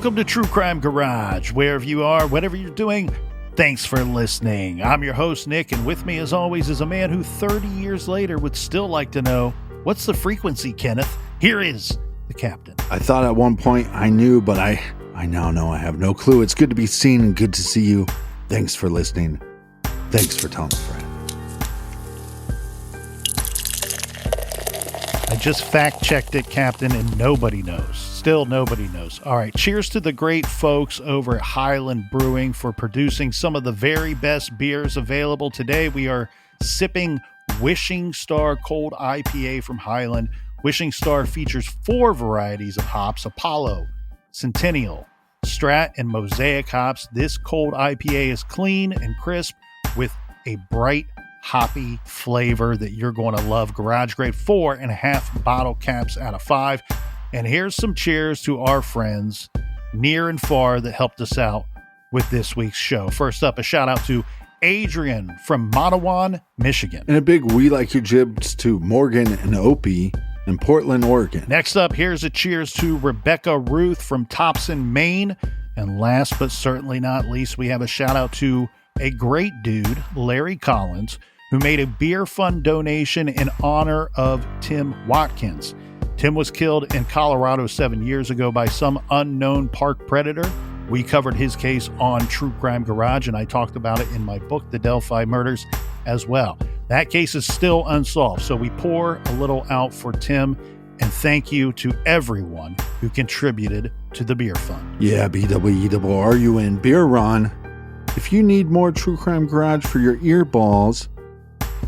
Welcome to True Crime Garage. Wherever you are, whatever you're doing, thanks for listening. I'm your host, Nick, and with me, as always, is a man who 30 years later would still like to know, what's the frequency, Kenneth? Here is the captain. I thought at one point I knew, but I now know I have no clue. It's good to be seen and good to see you. Thanks for listening. Thanks for telling a friend. I just fact-checked it, Captain, and nobody knows. Still nobody knows. All right, cheers to the great folks over at Highland Brewing for producing some of the very best beers available. Today we are sipping Wishing Star Cold IPA from Highland. Wishing Star features 4 varieties of hops: Apollo, Centennial, Strat, and Mosaic hops. This cold IPA is clean and crisp with a bright hoppy flavor that you're going to love. Garage grade 4.5 bottle caps out of 5. And here's some cheers to our friends near and far that helped us out with this week's show. First up, a shout out to Adrian from Montawan, Michigan. And a big we like your jibs to Morgan and Opie in Portland, Oregon. Next up, here's a cheers to Rebecca Ruth from Topson, Maine. And last but certainly not least, we have a shout out to a great dude, Larry Collins, who made a beer fund donation in honor of Tim Watkins. Tim was killed in Colorado 7 years ago by some unknown park predator. We covered his case on True Crime Garage, and I talked about it in my book, The Delphi Murders, as well. That case is still unsolved, so we pour a little out for Tim, and thank you to everyone who contributed to the beer fund. Yeah, BWERUN Beer Run. If you need more True Crime Garage for your earballs,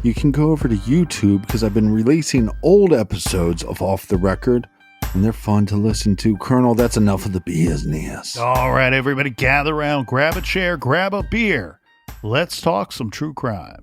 you can go over to YouTube because I've been releasing old episodes of Off the Record, and they're fun to listen to. Colonel, that's enough of the business. All right, everybody, gather around, grab a chair, grab a beer. Let's talk some true crime.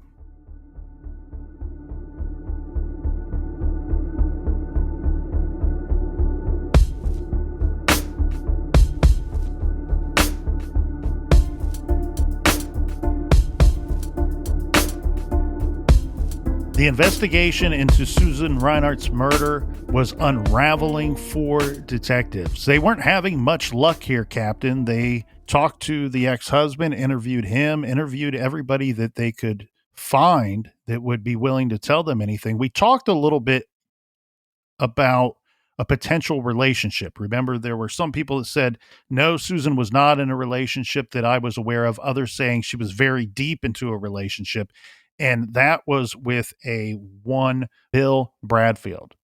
The investigation into Susan Reinsert's murder was unraveling for detectives. They weren't having much luck here, Captain. They talked to the ex-husband, interviewed him, interviewed everybody that they could find that would be willing to tell them anything. We talked a little bit about a potential relationship. Remember, there were some people that said, no, Susan was not in a relationship that I was aware of. Others saying she was very deep into a relationship. And that was with a one Bill Bradfield.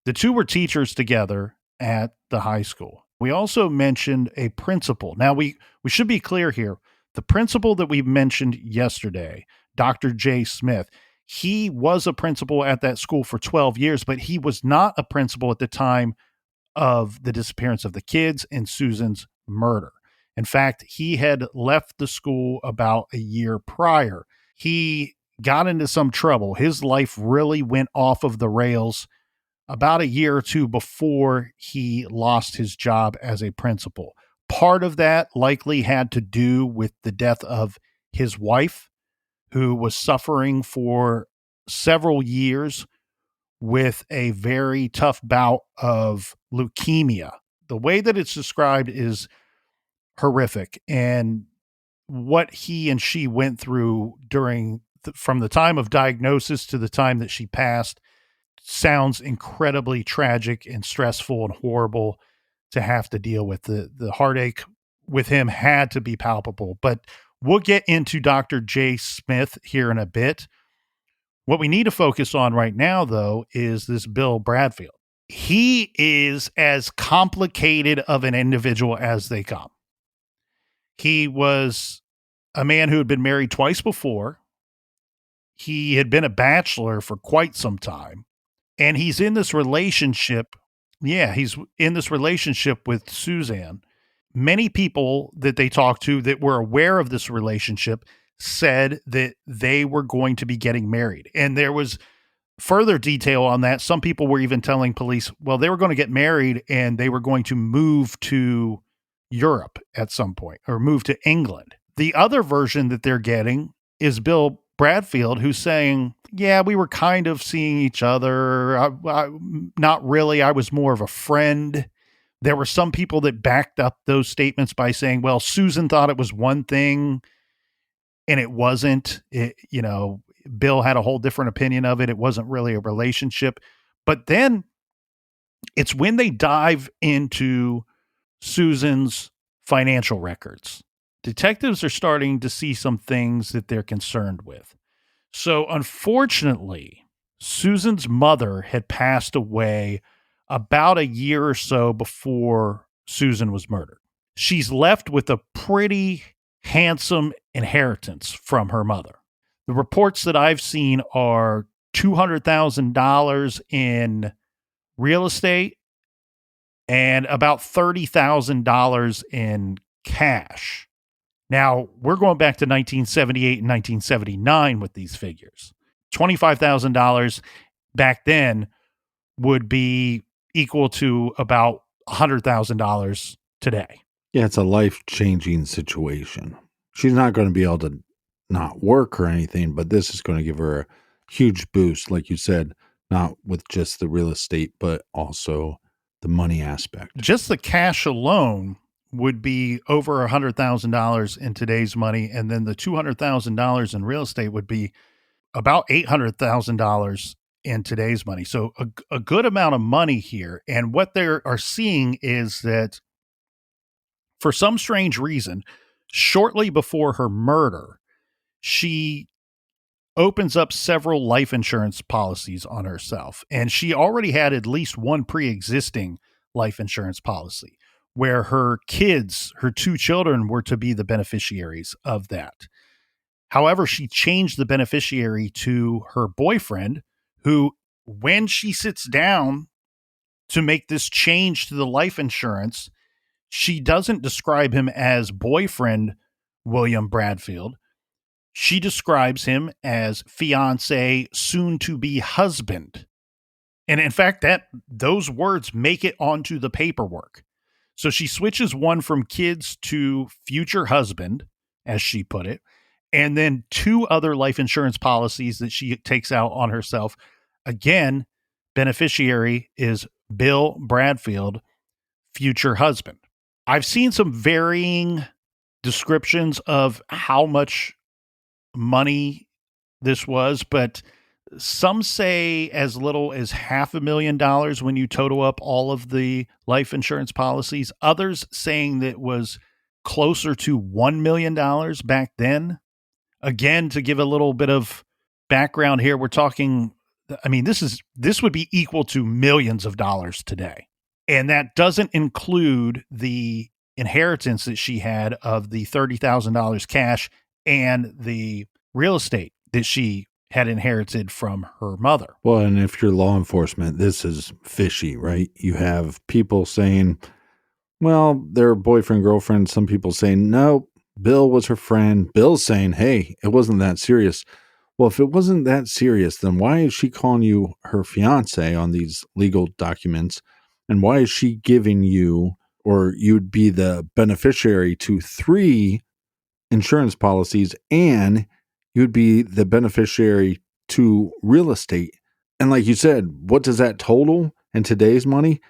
The two were teachers together at the high school. We also mentioned a principal. Now, we should be clear here. The principal that we mentioned yesterday, Dr. J. Smith, he was a principal at that school for 12 years, but he was not a principal at the time of the disappearance of the kids and Susan's murder. In fact, he had left the school about a year prior. He got into some trouble. His life really went off of the rails about a year or two before he lost his job as a principal. Part of that likely had to do with the death of his wife, who was suffering for several years with a very tough bout of leukemia. The way that it's described is horrific, and what he and she went through from the time of diagnosis to the time that she passed sounds incredibly tragic and stressful and horrible to have to deal with. The heartache with him had to be palpable, but we'll get into Dr. J. Smith here in a bit. What we need to focus on right now, though, is this Bill Bradfield. He is as complicated of an individual as they come. He was a man who had been married twice before. He had been a bachelor for quite some time. And he's in this relationship. Yeah, he's in this relationship with Suzanne. Many people that they talked to that were aware of this relationship said that they were going to be getting married. And there was further detail on that. Some people were even telling police, well, they were going to get married and they were going to move to Europe at some point or move to England. The other version that they're getting is Bill Bradfield, who's saying, yeah, we were kind of seeing each other. Not really. I was more of a friend. There were some people that backed up those statements by saying, well, Susan thought it was one thing and it wasn't. Bill had a whole different opinion of it. It wasn't really a relationship. But then it's when they dive into Susan's financial records. Detectives are starting to see some things that they're concerned with. So unfortunately, Susan's mother had passed away about a year or so before Susan was murdered. She's left with a pretty handsome inheritance from her mother. The reports that I've seen are $200,000 in real estate and about $30,000 in cash. Now, we're going back to 1978 and 1979 with these figures. $25,000 back then would be equal to about $100,000 today. Yeah, it's a life-changing situation. She's not going to be able to not work or anything, but this is going to give her a huge boost, like you said, not with just the real estate, but also the money aspect. Just the cash alone would be over $100,000 in today's money, and then the $200,000 in real estate would be about $800,000 in today's money. So a good amount of money here. And what they are seeing is that for some strange reason, shortly before her murder, she opens up several life insurance policies on herself. And she already had at least one pre-existing life insurance policy where her kids, her two children, were to be the beneficiaries of that. However, she changed the beneficiary to her boyfriend, who, when she sits down to make this change to the life insurance, she doesn't describe him as boyfriend William Bradfield. She describes him as fiance, soon to be husband. And in fact, those words make it onto the paperwork. So she switches one from kids to future husband, as she put it, and then two other life insurance policies that she takes out on herself. Again, beneficiary is Bill Bradfield, future husband. I've seen some varying descriptions of how much money this was, but some say as little as $500,000 when you total up all of the life insurance policies. Others saying that it was closer to $1 million back then. Again, to give a little bit of background here, we're talking, this would be equal to millions of dollars today. And that doesn't include the inheritance that she had of the $30,000 cash and the real estate that she had inherited from her mother. Well, and if you're law enforcement, this is fishy, right? You have people saying, well, they're boyfriend, girlfriend. Some people saying, no, Bill was her friend. Bill's saying, hey, it wasn't that serious. Well, if it wasn't that serious, then why is she calling you her fiance on these legal documents? And why is she giving you, or you'd be the beneficiary to 3 insurance policies, and you'd be the beneficiary to real estate? And like you said, what does that total in today's money?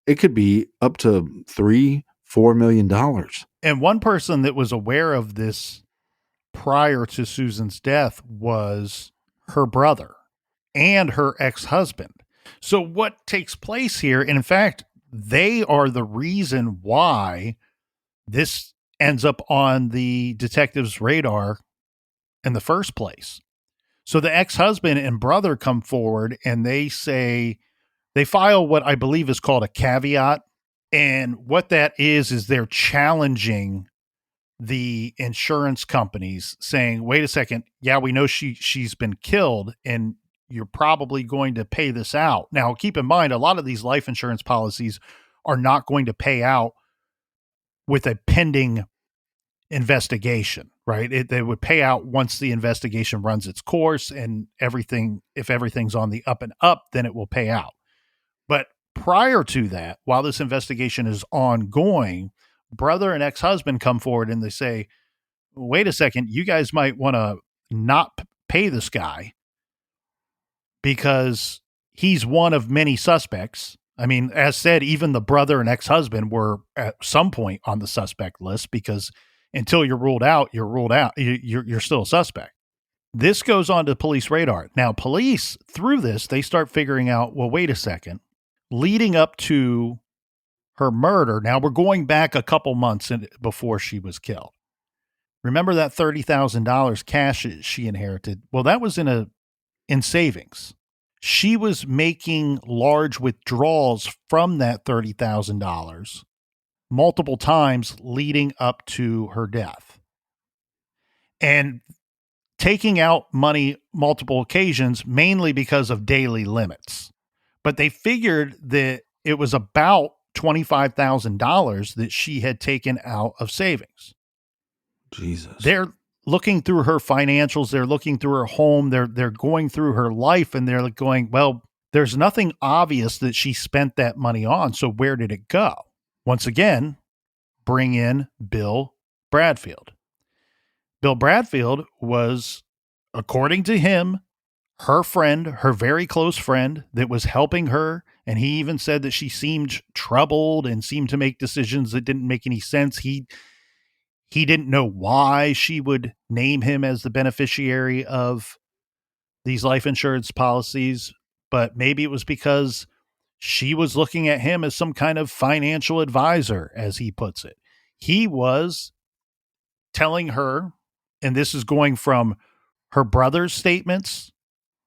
It could be up to $3-4 million. And one person that was aware of this prior to Susan's death was her brother and her ex-husband. So what takes place here, and in fact, they are the reason why this ends up on the detective's radar in the first place. So the ex-husband and brother come forward and they file what I believe is called a caveat. And what that is they're challenging the insurance companies, saying, wait a second, yeah, we know she's been killed and you're probably going to pay this out. Now, keep in mind, a lot of these life insurance policies are not going to pay out with a pending investigation, right? They would pay out once the investigation runs its course and if everything's on the up and up, then it will pay out. But prior to that, while this investigation is ongoing, brother and ex-husband come forward and they say, wait a second, you guys might want to not pay this guy because he's one of many suspects. I mean, as said, even the brother and ex-husband were at some point on the suspect list because until you're ruled out, you're ruled out. You're still a suspect. This goes on to police radar. Now, police, through this, they start figuring out, well, wait a second. Leading up to her murder, now we're going back a couple months before she was killed. Remember that $30,000 cash she inherited? Well, that was in savings. She was making large withdrawals from that $30,000 multiple times leading up to her death. And taking out money multiple occasions, mainly because of daily limits. But they figured that it was about $25,000 that she had taken out of savings. Jesus. They're looking through her financials. They're looking through her home. They're going through her life, and they're going, well, there's nothing obvious that she spent that money on. So where did it go? Once again, bring in Bill Bradfield. Bill Bradfield was, according to him, her friend, her very close friend that was helping her. And he even said that she seemed troubled and seemed to make decisions that didn't make any sense. He didn't know why she would name him as the beneficiary of these life insurance policies, but maybe it was because she was looking at him as some kind of financial advisor, as he puts it. He was telling her, and this is going from her brother's statements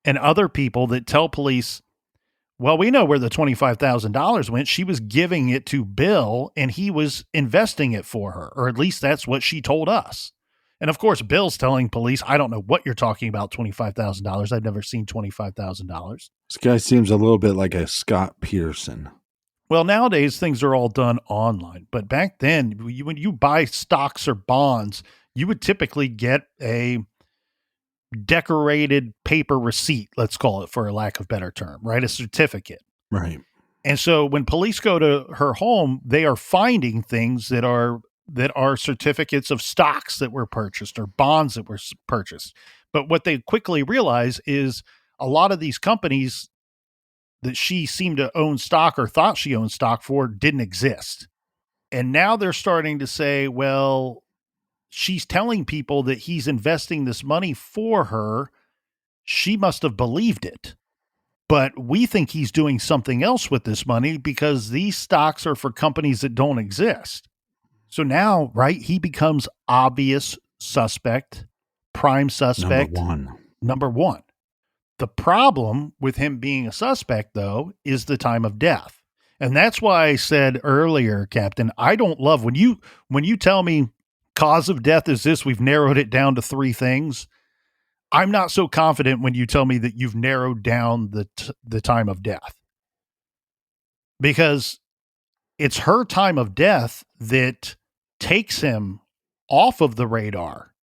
and other people that tell police, well, we know where the $25,000 went. She was giving it to Bill and he was investing it for her, or at least that's what she told us. And of course, Bill's telling police, I don't know what you're talking about, $25,000. I've never seen $25,000. This guy seems a little bit like a Scott Peterson. Well, nowadays things are all done online, but back then when you buy stocks or bonds, you would typically get a decorated paper receipt, let's call it for a lack of better term, right? A certificate. Right. And so when police go to her home, they are finding things that are certificates of stocks that were purchased or bonds that were purchased. But what they quickly realize is a lot of these companies that she seemed to own stock or thought she owned stock for didn't exist. And now they're starting to say, well, she's telling people that he's investing this money for her. She must have believed it. But we think he's doing something else with this money because these stocks are for companies that don't exist. So now, right, he becomes obvious suspect, prime suspect. Number one. The problem with him being a suspect, though, is the time of death. And that's why I said earlier, Captain, I don't love when you tell me cause of death is this, we've narrowed it down to 3 things. I'm not so confident when you tell me that you've narrowed down the time of death. Because it's her time of death that takes him off of the radar,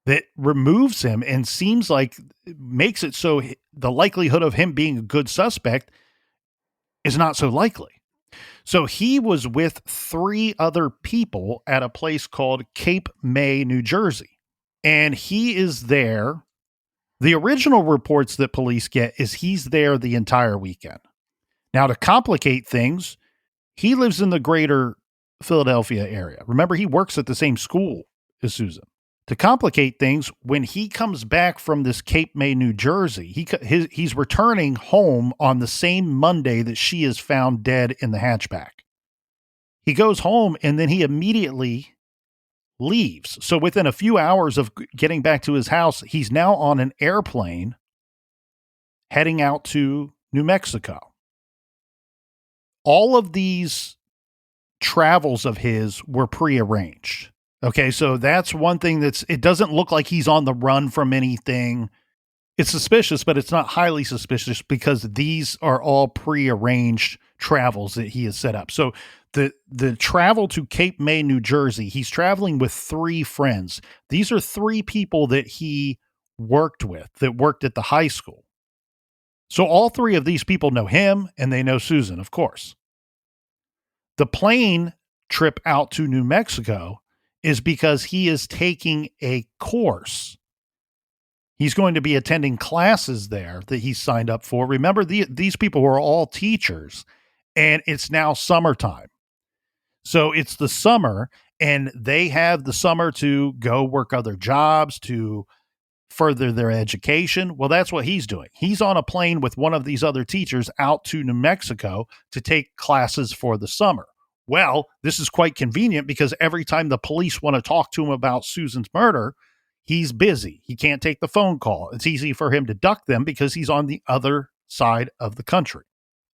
that removes him and seems like makes it so the likelihood of him being a good suspect is not so likely. So he was with 3 other people at a place called Cape May, New Jersey. And he is there. The original reports that police get is he's there the entire weekend. Now, to complicate things, he lives in the greater Philadelphia area. Remember, he works at the same school as Susan. To complicate things, when he comes back from this Cape May, New Jersey, he's returning home on the same Monday that she is found dead in the hatchback. He goes home and then he immediately leaves. So within a few hours of getting back to his house, he's now on an airplane heading out to New Mexico. All of these travels of his were prearranged. Okay, so that's one thing it doesn't look like he's on the run from anything. It's suspicious, but it's not highly suspicious because these are all prearranged travels that he has set up. So the travel to Cape May, New Jersey, he's traveling with 3 friends. These are 3 people that he worked with, that worked at the high school. So all 3 of these people know him and they know Susan, of course. The plane trip out to New Mexico is because he is taking a course. He's going to be attending classes there that he's signed up for. Remember, these people were all teachers, and it's now summertime. So it's the summer, and they have the summer to go work other jobs, to further their education. Well, that's what he's doing. He's on a plane with one of these other teachers out to New Mexico to take classes for the summer. Well, this is quite convenient because every time the police want to talk to him about Susan's murder, he's busy. He can't take the phone call. It's easy for him to duck them because he's on the other side of the country.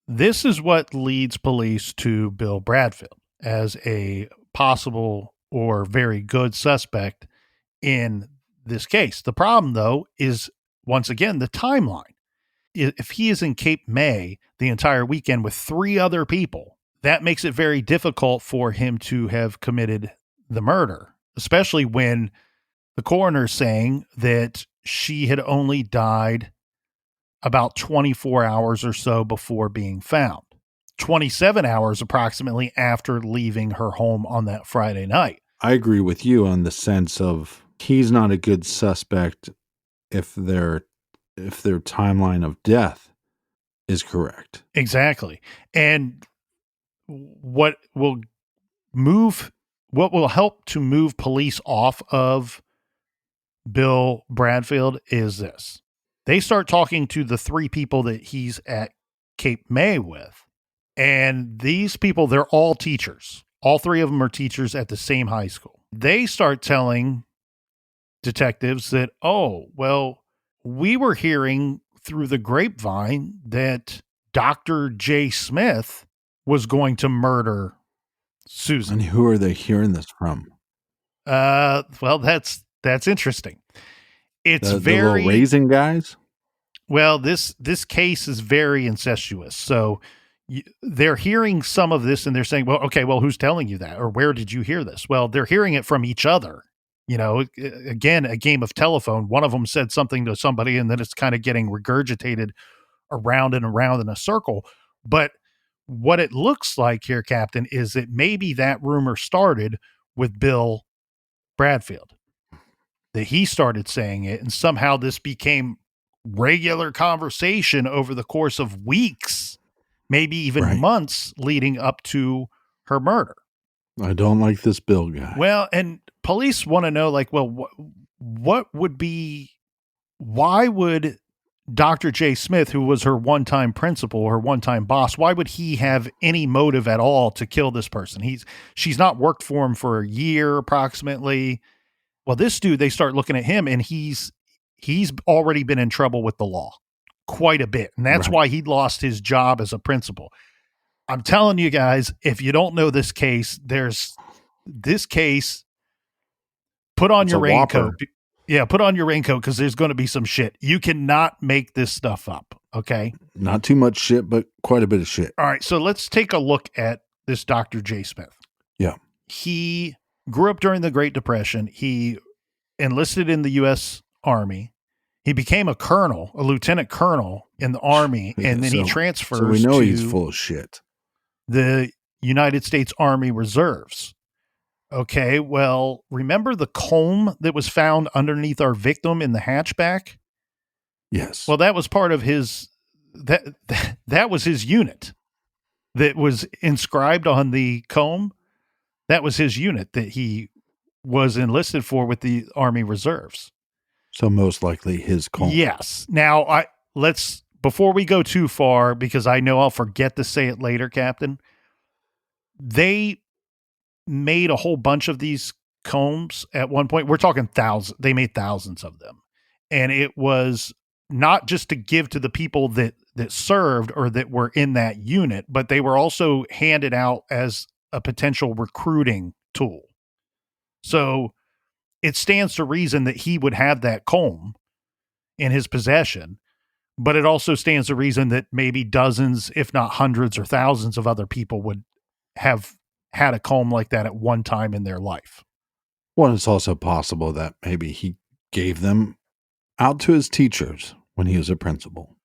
This is what leads police to Bill Bradfield as a possible or very good suspect in this case. The problem, though, is once again the timeline. If he is in Cape May the entire weekend with 3 other people, that makes it very difficult for him to have committed the murder, especially when the coroner's saying that she had only died about 24 hours or so before being found, 27 hours approximately after leaving her home on that Friday night. I agree with you on the sense of he's not a good suspect if their timeline of death is correct. Exactly. And what will help to move police off of Bill Bradfield is this. They start talking to the 3 people that he's at Cape May with. And these people, they're all teachers. All 3 of them are teachers at the same high school. They start telling detectives that, oh, well, we were hearing through the grapevine that Dr. J. Smith was going to murder Susan. And who are they hearing this from? Well, that's interesting. It's the very little raisin guys. Well, this case is very incestuous. So they're hearing some of this and they're saying, well, okay, well, who's telling you that? Or where did you hear this? Well, they're hearing it from each other. You know, again, a game of telephone. One of them said something to somebody and then it's kind of getting regurgitated around and around in a circle. But what it looks like here, Captain, is that maybe that rumor started with Bill Bradfield, that he started saying it, and somehow this became regular conversation over the course of weeks, maybe even months leading up to her murder. I don't like this Bill guy. Well, and police want to know, like, well, what would be, why would Dr. J. Smith, who was her one-time principal, her one-time boss, why would he have any motive at all to kill this person? She's not worked for him for a year approximately. Well, this dude, they start looking at him and he's already been in trouble with the law quite a bit. And that's why he lost his job as a principal. I'm telling you guys, if you don't know this case, there's this case, put on your raincoat. Yeah, put on your raincoat because there's going to be some shit. You cannot make this stuff up, okay? Not too much shit, but quite a bit of shit. All right, so let's take a look at this Dr. J. Smith. Yeah. He grew up during the Great Depression. He enlisted in the U.S. Army. He became a colonel, a lieutenant colonel in the Army, and then he transfers so we know he's full of shit. The United States Army Reserves. Okay, well, remember the comb that was found underneath our victim in the hatchback? Yes. Well, that was part of his, that was his unit that was inscribed on the comb. That was his unit that he was enlisted for with the Army Reserves. So most likely his comb. Yes. Now, before we go too far, because I know I'll forget to say it later, Captain, they made a whole bunch of these combs at one point. We're talking thousands. They made thousands of them. And it was not just to give to the people that served or that were in that unit, but they were also handed out as a potential recruiting tool. So it stands to reason that he would have that comb in his possession, but it also stands to reason that maybe dozens, if not hundreds or thousands of other people would have had a comb like that at one time in their life. Well, it's also possible that maybe he gave them out to his teachers when he was a principal.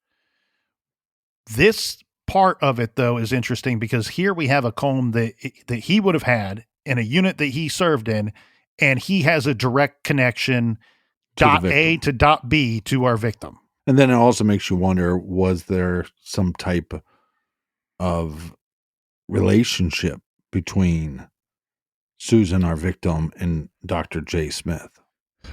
This part of it, though, is interesting because here we have a comb that he would have had in a unit that he served in, and he has a direct connection, dot A to dot B, to our victim. And then it also makes you wonder, was there some type of relationship between Susan, our victim, and Dr. J. Smith.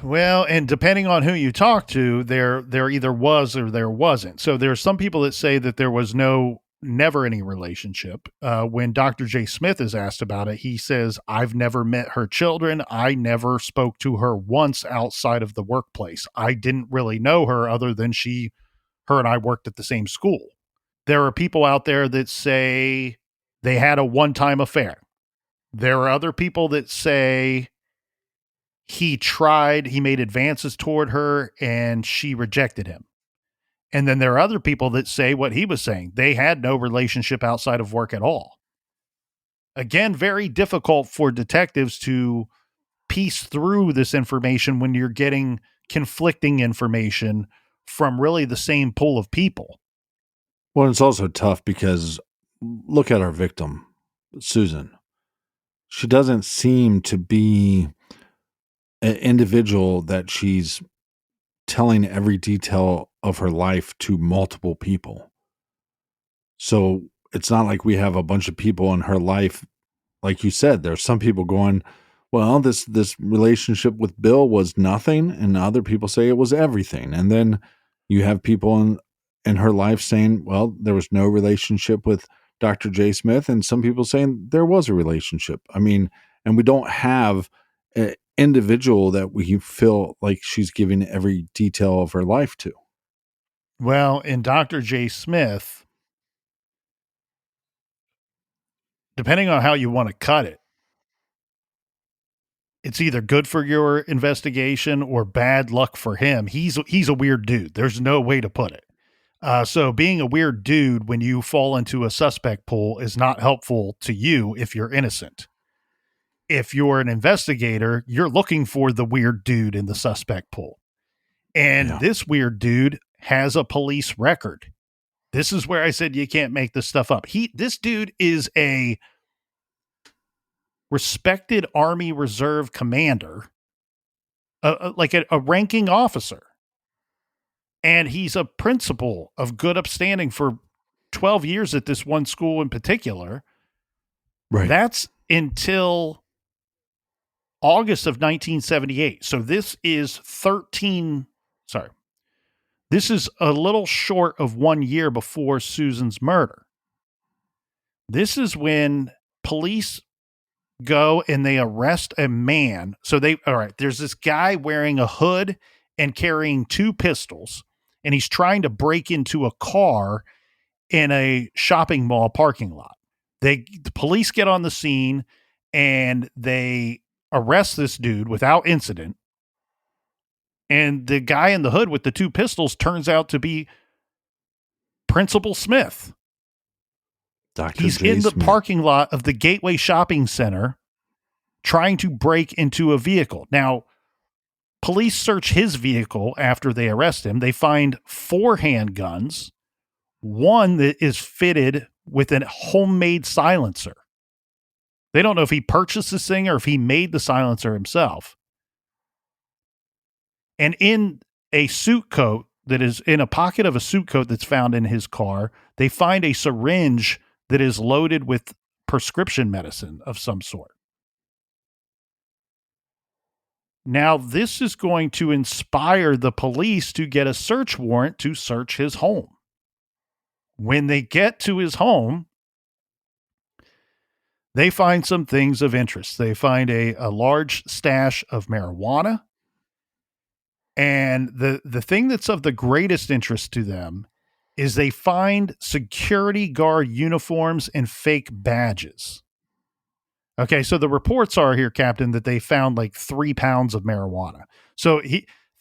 Well, and depending on who you talk to, there either was or there wasn't. So there's some people that say that there was never any relationship. When Dr. J. Smith is asked about it, he says, "I've never met her children. I never spoke to her once outside of the workplace. I didn't really know her other than her and I worked at the same school." There are people out there that say they had a one-time affair. There are other people that say he made advances toward her and she rejected him. And then there are other people that say what he was saying. They had no relationship outside of work at all. Again, very difficult for detectives to piece through this information when you're getting conflicting information from really the same pool of people. Well, it's also tough because look at our victim, Susan. She doesn't seem to be an individual that she's telling every detail of her life to multiple people. So it's not like we have a bunch of people in her life. Like you said, there's some people going, well, this relationship with Bill was nothing, and other people say it was everything. And then you have people in her life saying, well, there was no relationship with Dr. J. Smith, and some people saying there was a relationship. I mean, and we don't have an individual that we feel like she's giving every detail of her life to. Well, in Dr. J. Smith, depending on how you want to cut it, it's either good for your investigation or bad luck for him. He's a weird dude. There's no way to put it. So being a weird dude when you fall into a suspect pool is not helpful to you if you're innocent. If you're an investigator, you're looking for the weird dude in the suspect pool. And this weird dude has a police record. This is where I said you can't make this stuff up. This dude is a respected Army Reserve commander, like a ranking officer. And he's a principal of good upstanding for 12 years at this one school in particular. Right. That's until August of 1978. So this is this is a little short of 1 year before Susan's murder. This is when police go and they arrest a man. So there's this guy wearing a hood and carrying two pistols, and he's trying to break into a car in a shopping mall parking lot. The police get on the scene and they arrest this dude without incident. And the guy in the hood with the two pistols turns out to be Principal Smith. He's in the parking lot of the Gateway Shopping Center trying to break into a vehicle. Now, police search his vehicle after they arrest him. They find 4 handguns, one that is fitted with a homemade silencer. They don't know if he purchased this thing or if he made the silencer himself. And in a suit coat that is in a pocket of a suit coat that's found in his car, they find a syringe that is loaded with prescription medicine of some sort. Now, this is going to inspire the police to get a search warrant to search his home. When they get to his home, they find some things of interest. They find a large stash of marijuana. And the thing that's of the greatest interest to them is they find security guard uniforms and fake badges. Okay, so the reports are here, Captain, that they found like 3 pounds of marijuana. So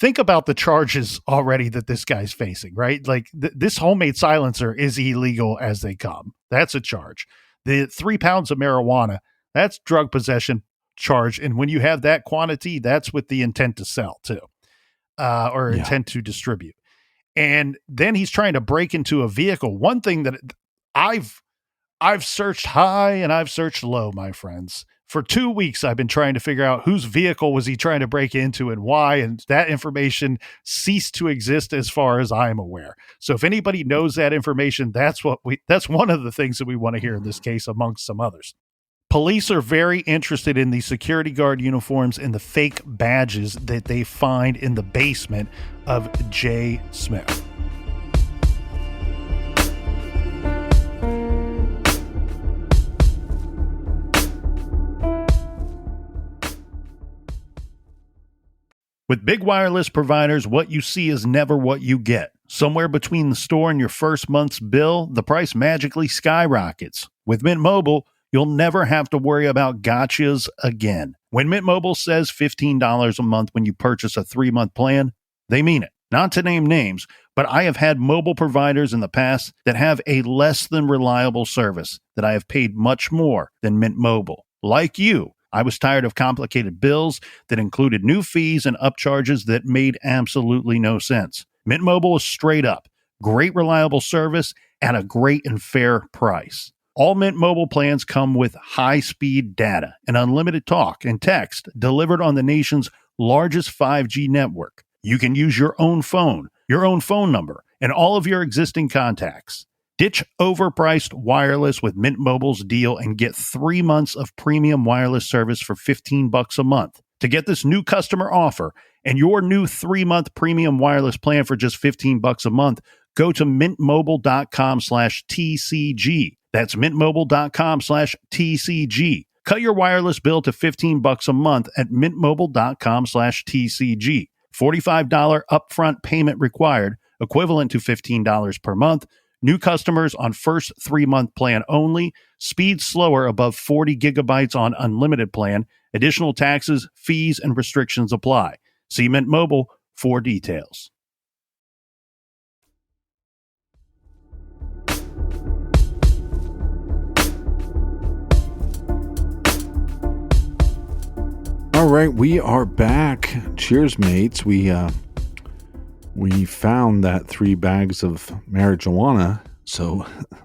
think about the charges already that this guy's facing, right? Like this homemade silencer is illegal as they come. That's a charge. The 3 pounds of marijuana, that's drug possession charge. And when you have that quantity, that's with the intent to sell too, or intent to distribute. And then he's trying to break into a vehicle. One thing that I've searched high and I've searched low, my friends, For 2 weeks, I've been trying to figure out whose vehicle was he trying to break into and why, and that information ceased to exist as far as I'm aware. So if anybody knows that information, that's one of the things that we want to hear in this case, amongst some others. Police are very interested in the security guard uniforms and the fake badges that they find in the basement of J. Smith. With big wireless providers, what you see is never what you get. Somewhere between the store and your first month's bill, the price magically skyrockets. With Mint Mobile, you'll never have to worry about gotchas again. When Mint Mobile says $15 a month when you purchase a 3-month plan, they mean it. Not to name names, but I have had mobile providers in the past that have a less than reliable service that I have paid much more than Mint Mobile. Like you, I was tired of complicated bills that included new fees and upcharges that made absolutely no sense. Mint Mobile is straight up. Great reliable service at a great and fair price. All Mint Mobile plans come with high-speed data and unlimited talk and text delivered on the nation's largest 5G network. You can use your own phone number, and all of your existing contacts. Ditch overpriced wireless with Mint Mobile's deal and get 3 months of premium wireless service for $15 a month. To get this new customer offer and your new 3-month premium wireless plan for just $15 a month, go to mintmobile.com/TCG. That's mintmobile.com/TCG. Cut your wireless bill to $15 a month at mintmobile.com/TCG. $45 upfront payment required, equivalent to $15 per month. New customers on first 3-month plan only. Speed slower above 40 gigabytes on unlimited plan. Additional taxes, fees, and restrictions apply. See Mint Mobile for details. All right, we are back. Cheers, mates. We found that 3 bags of marijuana, so the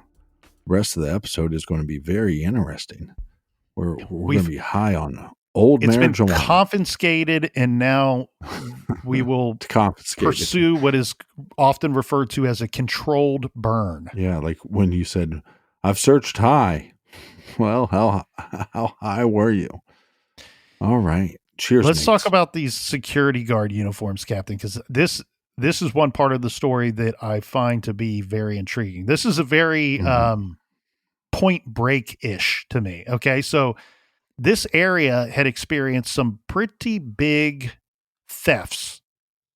rest of the episode is going to be very interesting. We're going to be high on old marijuana. It's been confiscated, and now we will pursue what is often referred to as a controlled burn. Yeah, like when you said, I've searched high. Well, how high were you? All right. Cheers. Let's talk about these security guard uniforms, Captain, because this is one part of the story that I find to be very intriguing. This is a very Point Break-ish to me. Okay, so this area had experienced some pretty big thefts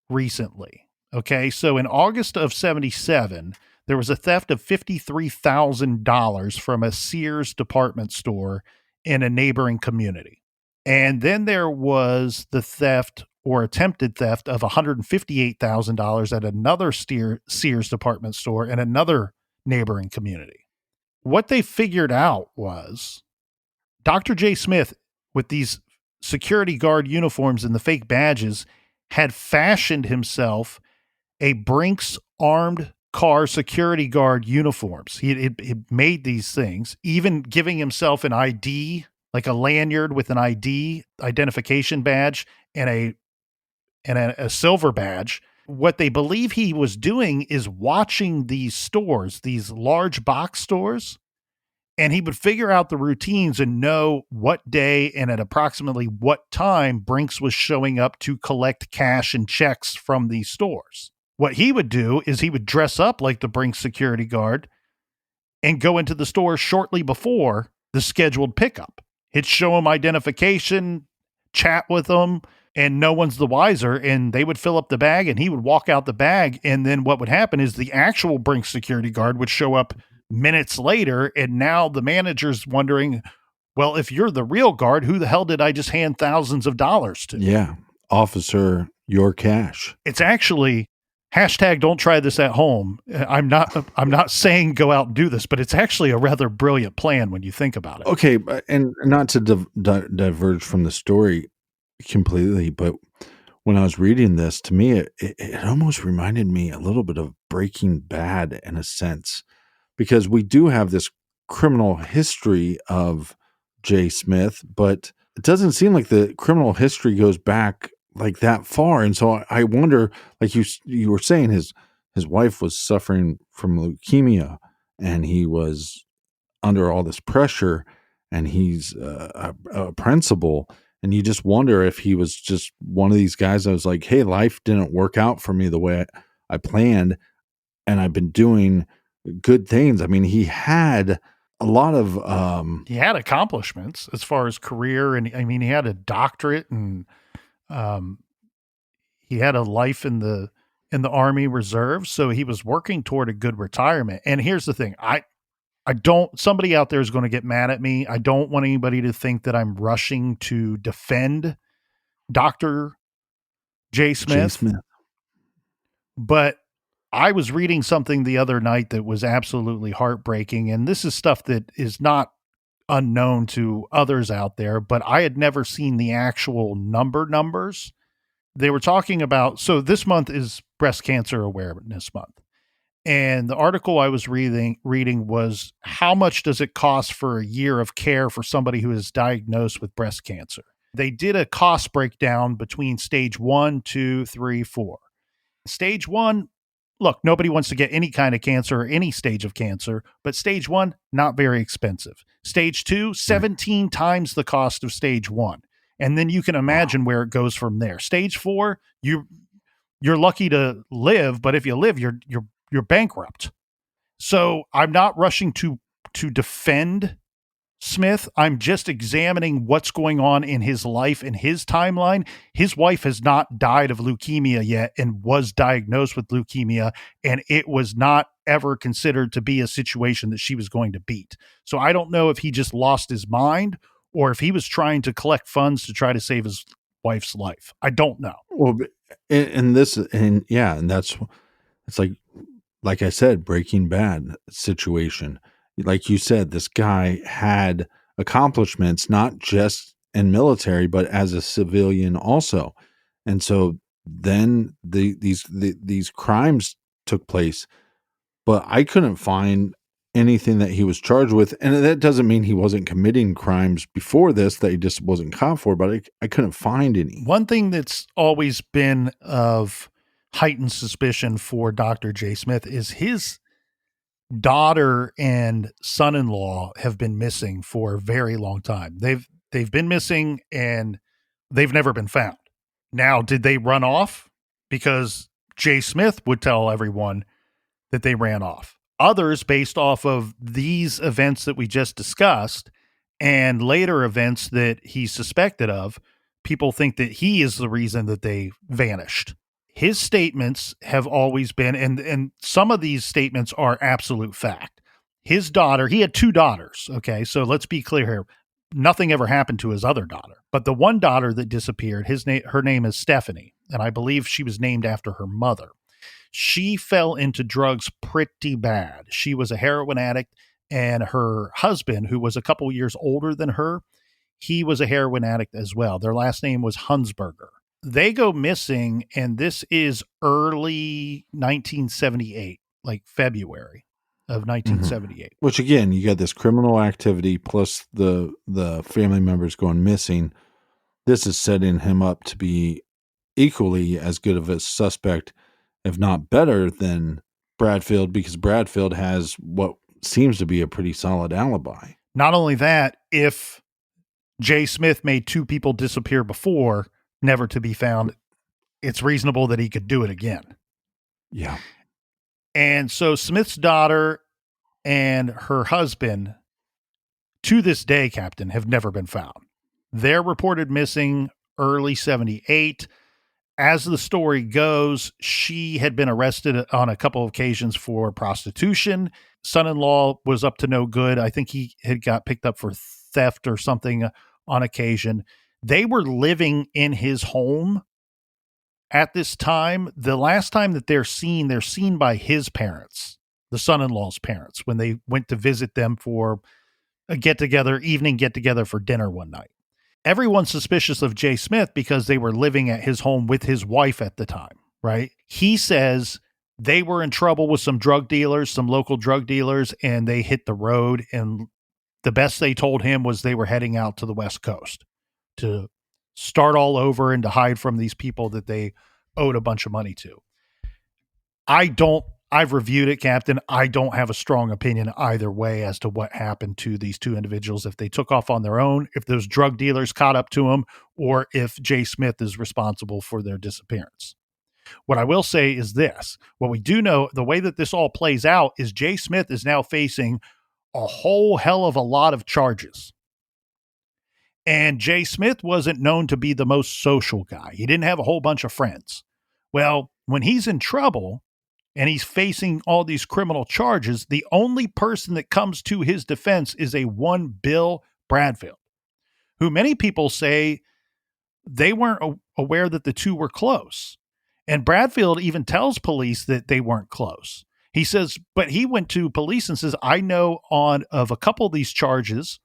recently. Okay, so in August of 1977, there was a theft of $53,000 from a Sears department store in a neighboring community. And then there was the theft or attempted theft of $158,000 at another Sears department store in another neighboring community. What they figured out was Dr. J. Smith, with these security guard uniforms and the fake badges, had fashioned himself a Brink's armed car security guard uniforms. He made these things, even giving himself an ID, like a lanyard with an ID identification badge and a silver badge. What they believe he was doing is watching these stores, these large box stores, and he would figure out the routines and know what day and at approximately what time Brinks was showing up to collect cash and checks from these stores. What he would do is he would dress up like the Brinks security guard and go into the store shortly before the scheduled pickup. He'd show him identification, chat with them, and no one's the wiser, and they would fill up the bag, and he would walk out the bag, and then what would happen is the actual Brink security guard would show up minutes later, and now the manager's wondering, well, if you're the real guard, who the hell did I just hand thousands of dollars to? Yeah, officer, your cash. It's actually #don't try this at home. I'm not saying go out and do this, but it's actually a rather brilliant plan when you think about it. Okay, and not to diverge from the story completely, but when I was reading this, to me, it almost reminded me a little bit of Breaking Bad in a sense, because we do have this criminal history of Jay Smith, but it doesn't seem like the criminal history goes back like that far. And so I wonder, like you were saying, his wife was suffering from leukemia, and he was under all this pressure, and he's a principal, and you just wonder if he was just one of these guys that was like, hey, life didn't work out for me the way I planned, and I've been doing good things. I mean, he had a lot of he had accomplishments as far as career, and I mean, he had a doctorate, and he had a life in the Army Reserve, so he was working toward a good retirement. And here's the thing, I don't, somebody out there is going to get mad at me. I don't want anybody to think that I'm rushing to defend Dr. J. Smith. But I was reading something the other night that was absolutely heartbreaking. And this is stuff that is not unknown to others out there, but I had never seen the actual numbers. They were talking about, so this month is Breast Cancer Awareness Month. And the article I was reading was, how much does it cost for a year of care for somebody who is diagnosed with breast cancer? They did a cost breakdown between stage 1, 2, 3, 4. Stage 1, look, nobody wants to get any kind of cancer or any stage of cancer, but stage 1, not very expensive. Stage 2, 17 times the cost of stage 1. And then you can imagine where it goes from there. Stage 4, you're lucky to live, but if you live, you're bankrupt. So I'm not rushing to defend Smith. I'm just examining what's going on in his life and his timeline. His wife has not died of leukemia yet and was diagnosed with leukemia, and it was not ever considered to be a situation that she was going to beat. So I don't know if he just lost his mind or if he was trying to collect funds to try to save his wife's life. I don't know. Well, and that's, it's like I said, Breaking Bad situation. Like you said, this guy had accomplishments, not just in military, but as a civilian also. And so then these crimes took place, but I couldn't find anything that he was charged with. And that doesn't mean he wasn't committing crimes before this that he just wasn't caught for, but I couldn't find any. One thing that's always been of heightened suspicion for Dr. J. Smith is his daughter and son-in-law have been missing for a very long time. They've been missing and they've never been found. Now, did they run off? Because J. Smith would tell everyone that they ran off. Others, based off of these events that we just discussed and later events that he's suspected of, people think that he is the reason that they vanished. His statements have always been, and some of these statements are absolute fact. His daughter, he had 2 daughters. Okay. So let's be clear here. Nothing ever happened to his other daughter, but the one daughter that disappeared, her name is Stephanie. And I believe she was named after her mother. She fell into drugs pretty bad. She was a heroin addict, and her husband, who was a couple years older than her, he was a heroin addict as well. Their last name was Hunsberger. They go missing, and this is early 1978, like February of 1978. Which, again, you got this criminal activity plus the family members going missing. This is setting him up to be equally as good of a suspect, if not better, than Bradfield, because Bradfield has what seems to be a pretty solid alibi. Not only that, if Jay Smith made 2 people disappear before, never to be found, it's reasonable that he could do it again. Yeah. And so Smith's daughter and her husband, to this day, Captain, have never been found. They're reported missing early 78. As the story goes, she had been arrested on a couple of occasions for prostitution. Son-in-law was up to no good. I think he had got picked up for theft or something on occasion. They were living in his home at this time. The last time that they're seen by his parents, the son-in-law's parents, when they went to visit them for a evening get-together for dinner one night. Everyone's suspicious of Jay Smith because they were living at his home with his wife at the time, right? He says they were in trouble with some local drug dealers, and they hit the road and the best they told him was they were heading out to the West Coast to start all over and to hide from these people that they owed a bunch of money to. I've reviewed it, Captain. I don't have a strong opinion either way as to what happened to these two individuals, if they took off on their own, if those drug dealers caught up to them, or if Jay Smith is responsible for their disappearance. What I will say is this. What we do know, the way that this all plays out, is Jay Smith is now facing a whole hell of a lot of charges. And Jay Smith wasn't known to be the most social guy. He didn't have a whole bunch of friends. Well, when he's in trouble and he's facing all these criminal charges, the only person that comes to his defense is a one Bill Bradfield, who many people say they weren't aware that the two were close. And Bradfield even tells police that they weren't close. He says, but he went to police and says, I know of a couple of these charges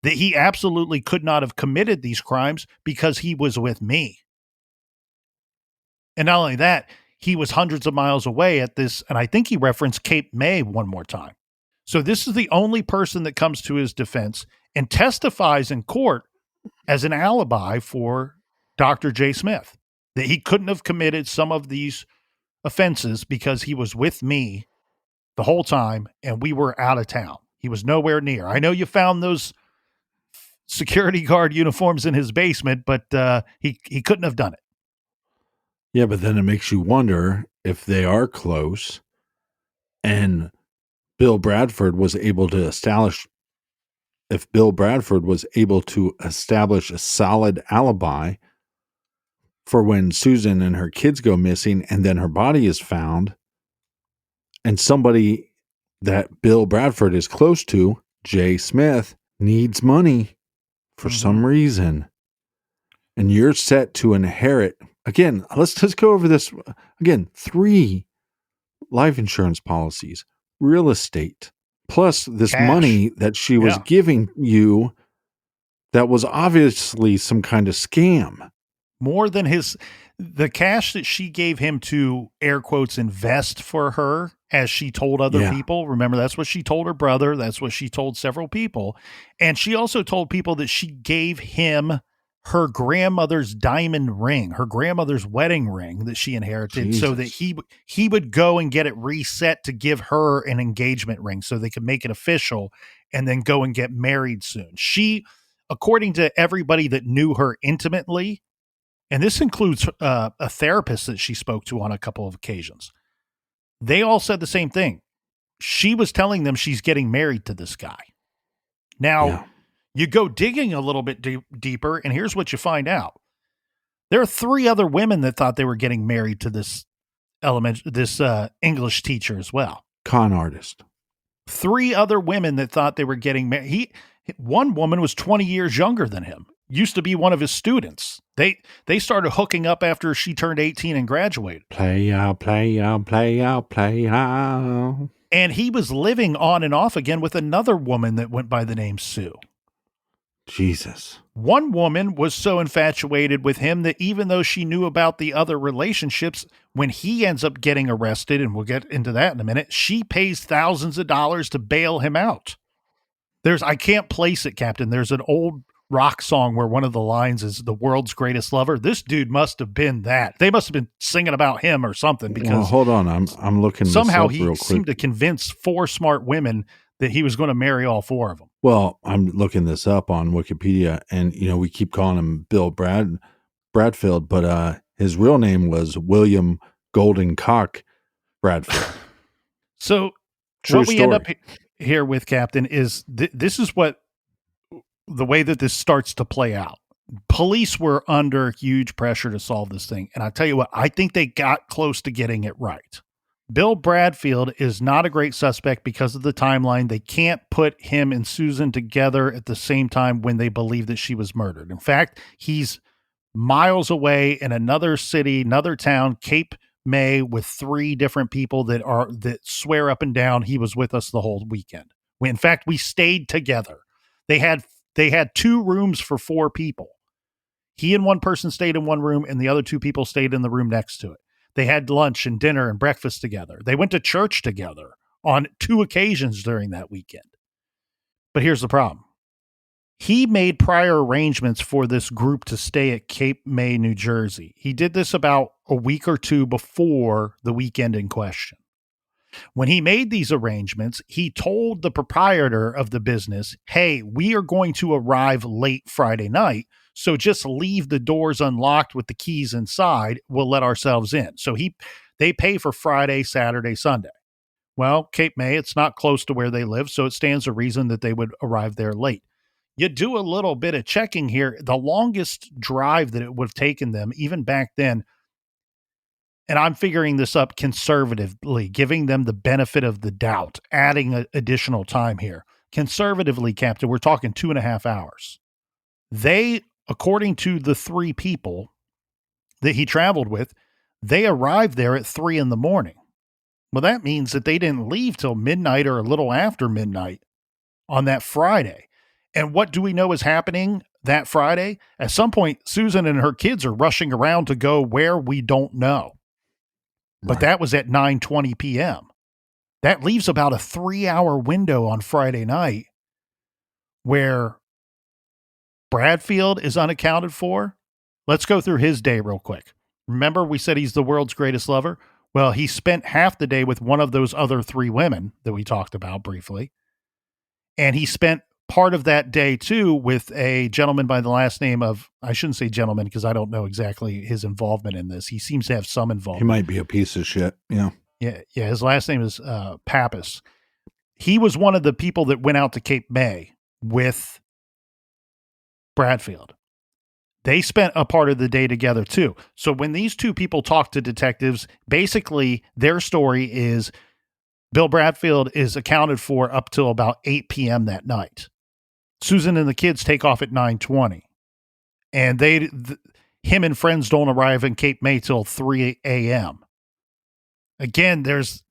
that he absolutely could not have committed these crimes because he was with me. And not only that, he was hundreds of miles away at this, and I think he referenced Cape May one more time. So this is the only person that comes to his defense and testifies in court as an alibi for Dr. J. Smith, that he couldn't have committed some of these offenses because he was with me the whole time and we were out of town. He was nowhere near. I know you found those security guard uniforms in his basement, but he couldn't have done it. Yeah, but then it makes you wonder if they are close and Bill Bradford was able to establish a solid alibi for when Susan and her kids go missing and then her body is found, and somebody that Bill Bradford is close to, Jay Smith, needs money for some reason. And you're set to inherit. Again, let's just go over this again. 3 life insurance policies, real estate, plus this Cash. money that she was giving you that was obviously some kind of scam. More than the cash that she gave him to, air quotes, invest for her, as she told other people. Remember, that's what she told her brother. That's what she told several people. And she also told people that she gave him her grandmother's diamond ring, her grandmother's wedding ring that she inherited, so that he would go and get it reset to give her an engagement ring so they could make it official and then go and get married soon. She, according to everybody that knew her intimately, and this includes a therapist that she spoke to on a couple of occasions, they all said the same thing. She was telling them she's getting married to this guy. Now, you go digging a little bit deeper, and here's what you find out. There are 3 other women that thought they were getting married to this English teacher as well. Con artist. 3 other women that thought they were getting married. One woman was 20 years younger than him. Used to be one of his students. They started hooking up after she turned 18 and graduated. Play out, play out, play out, play out. And he was living on and off again with another woman that went by the name Sue. Jesus. One woman was so infatuated with him that even though she knew about the other relationships, when he ends up getting arrested, and we'll get into that in a minute, she pays thousands of dollars to bail him out. I can't place it, Captain. There's an old rock song where one of the lines is "the world's greatest lover." This dude must have been that. They must have been singing about him or something, because hold on, I'm looking somehow this up real quick. He seemed to convince 4 smart women that he was going to marry all 4 of them. Well, I'm looking this up on Wikipedia, and we keep calling him Bill Bradfield, but his real name was William Golden Cock Bradfield. So what we end up here with, Captain, is this is what the way that this starts to play out. Police were under huge pressure to solve this thing. And I tell you what, I think they got close to getting it right. Bill Bradfield is not a great suspect because of the timeline. They can't put him and Susan together at the same time when they believe that she was murdered. In fact, he's miles away in another city, another town, Cape May, with 3 different people that swear up and down he was with us the whole weekend. In fact, we stayed together. They had 2 rooms for 4 people. He and one person stayed in one room, and the other 2 people stayed in the room next to it. They had lunch and dinner and breakfast together. They went to church together on 2 occasions during that weekend. But here's the problem. He made prior arrangements for this group to stay at Cape May, New Jersey. He did this about a week or two before the weekend in question. When he made these arrangements, he told the proprietor of the business, hey, we are going to arrive late Friday night, so just leave the doors unlocked with the keys inside. We'll let ourselves in. So they pay for Friday, Saturday, Sunday. Well, Cape May, it's not close to where they live, so it stands to reason that they would arrive there late. You do a little bit of checking here. The longest drive that it would have taken them, even back then, and I'm figuring this up conservatively, giving them the benefit of the doubt, adding additional time here. Conservatively, Captain, we're talking 2.5 hours. They, according to the 3 people that he traveled with, they arrived there at 3 a.m. Well, that means that they didn't leave till midnight or a little after midnight on that Friday. And what do we know is happening that Friday? At some point, Susan and her kids are rushing around to go where we don't know. But that was at 9:20 p.m. That leaves about a 3-hour window on Friday night where Bradfield is unaccounted for. Let's go through his day real quick. Remember, we said he's the world's greatest lover? Well, he spent half the day with one of those other 3 women that we talked about briefly. And he spent part of that day, too, with a gentleman by the last name of, I shouldn't say gentleman because I don't know exactly his involvement in this. He seems to have some involvement. He might be a piece of shit. Yeah. Yeah. His last name is Pappas. He was one of the people that went out to Cape May with Bradfield. They spent a part of the day together, too. So when these 2 people talk to detectives, basically their story is Bill Bradfield is accounted for up till about 8 p.m. that night. Susan and the kids take off at 9:20, and him and friends don't arrive in Cape May till 3 a.m. Again, there's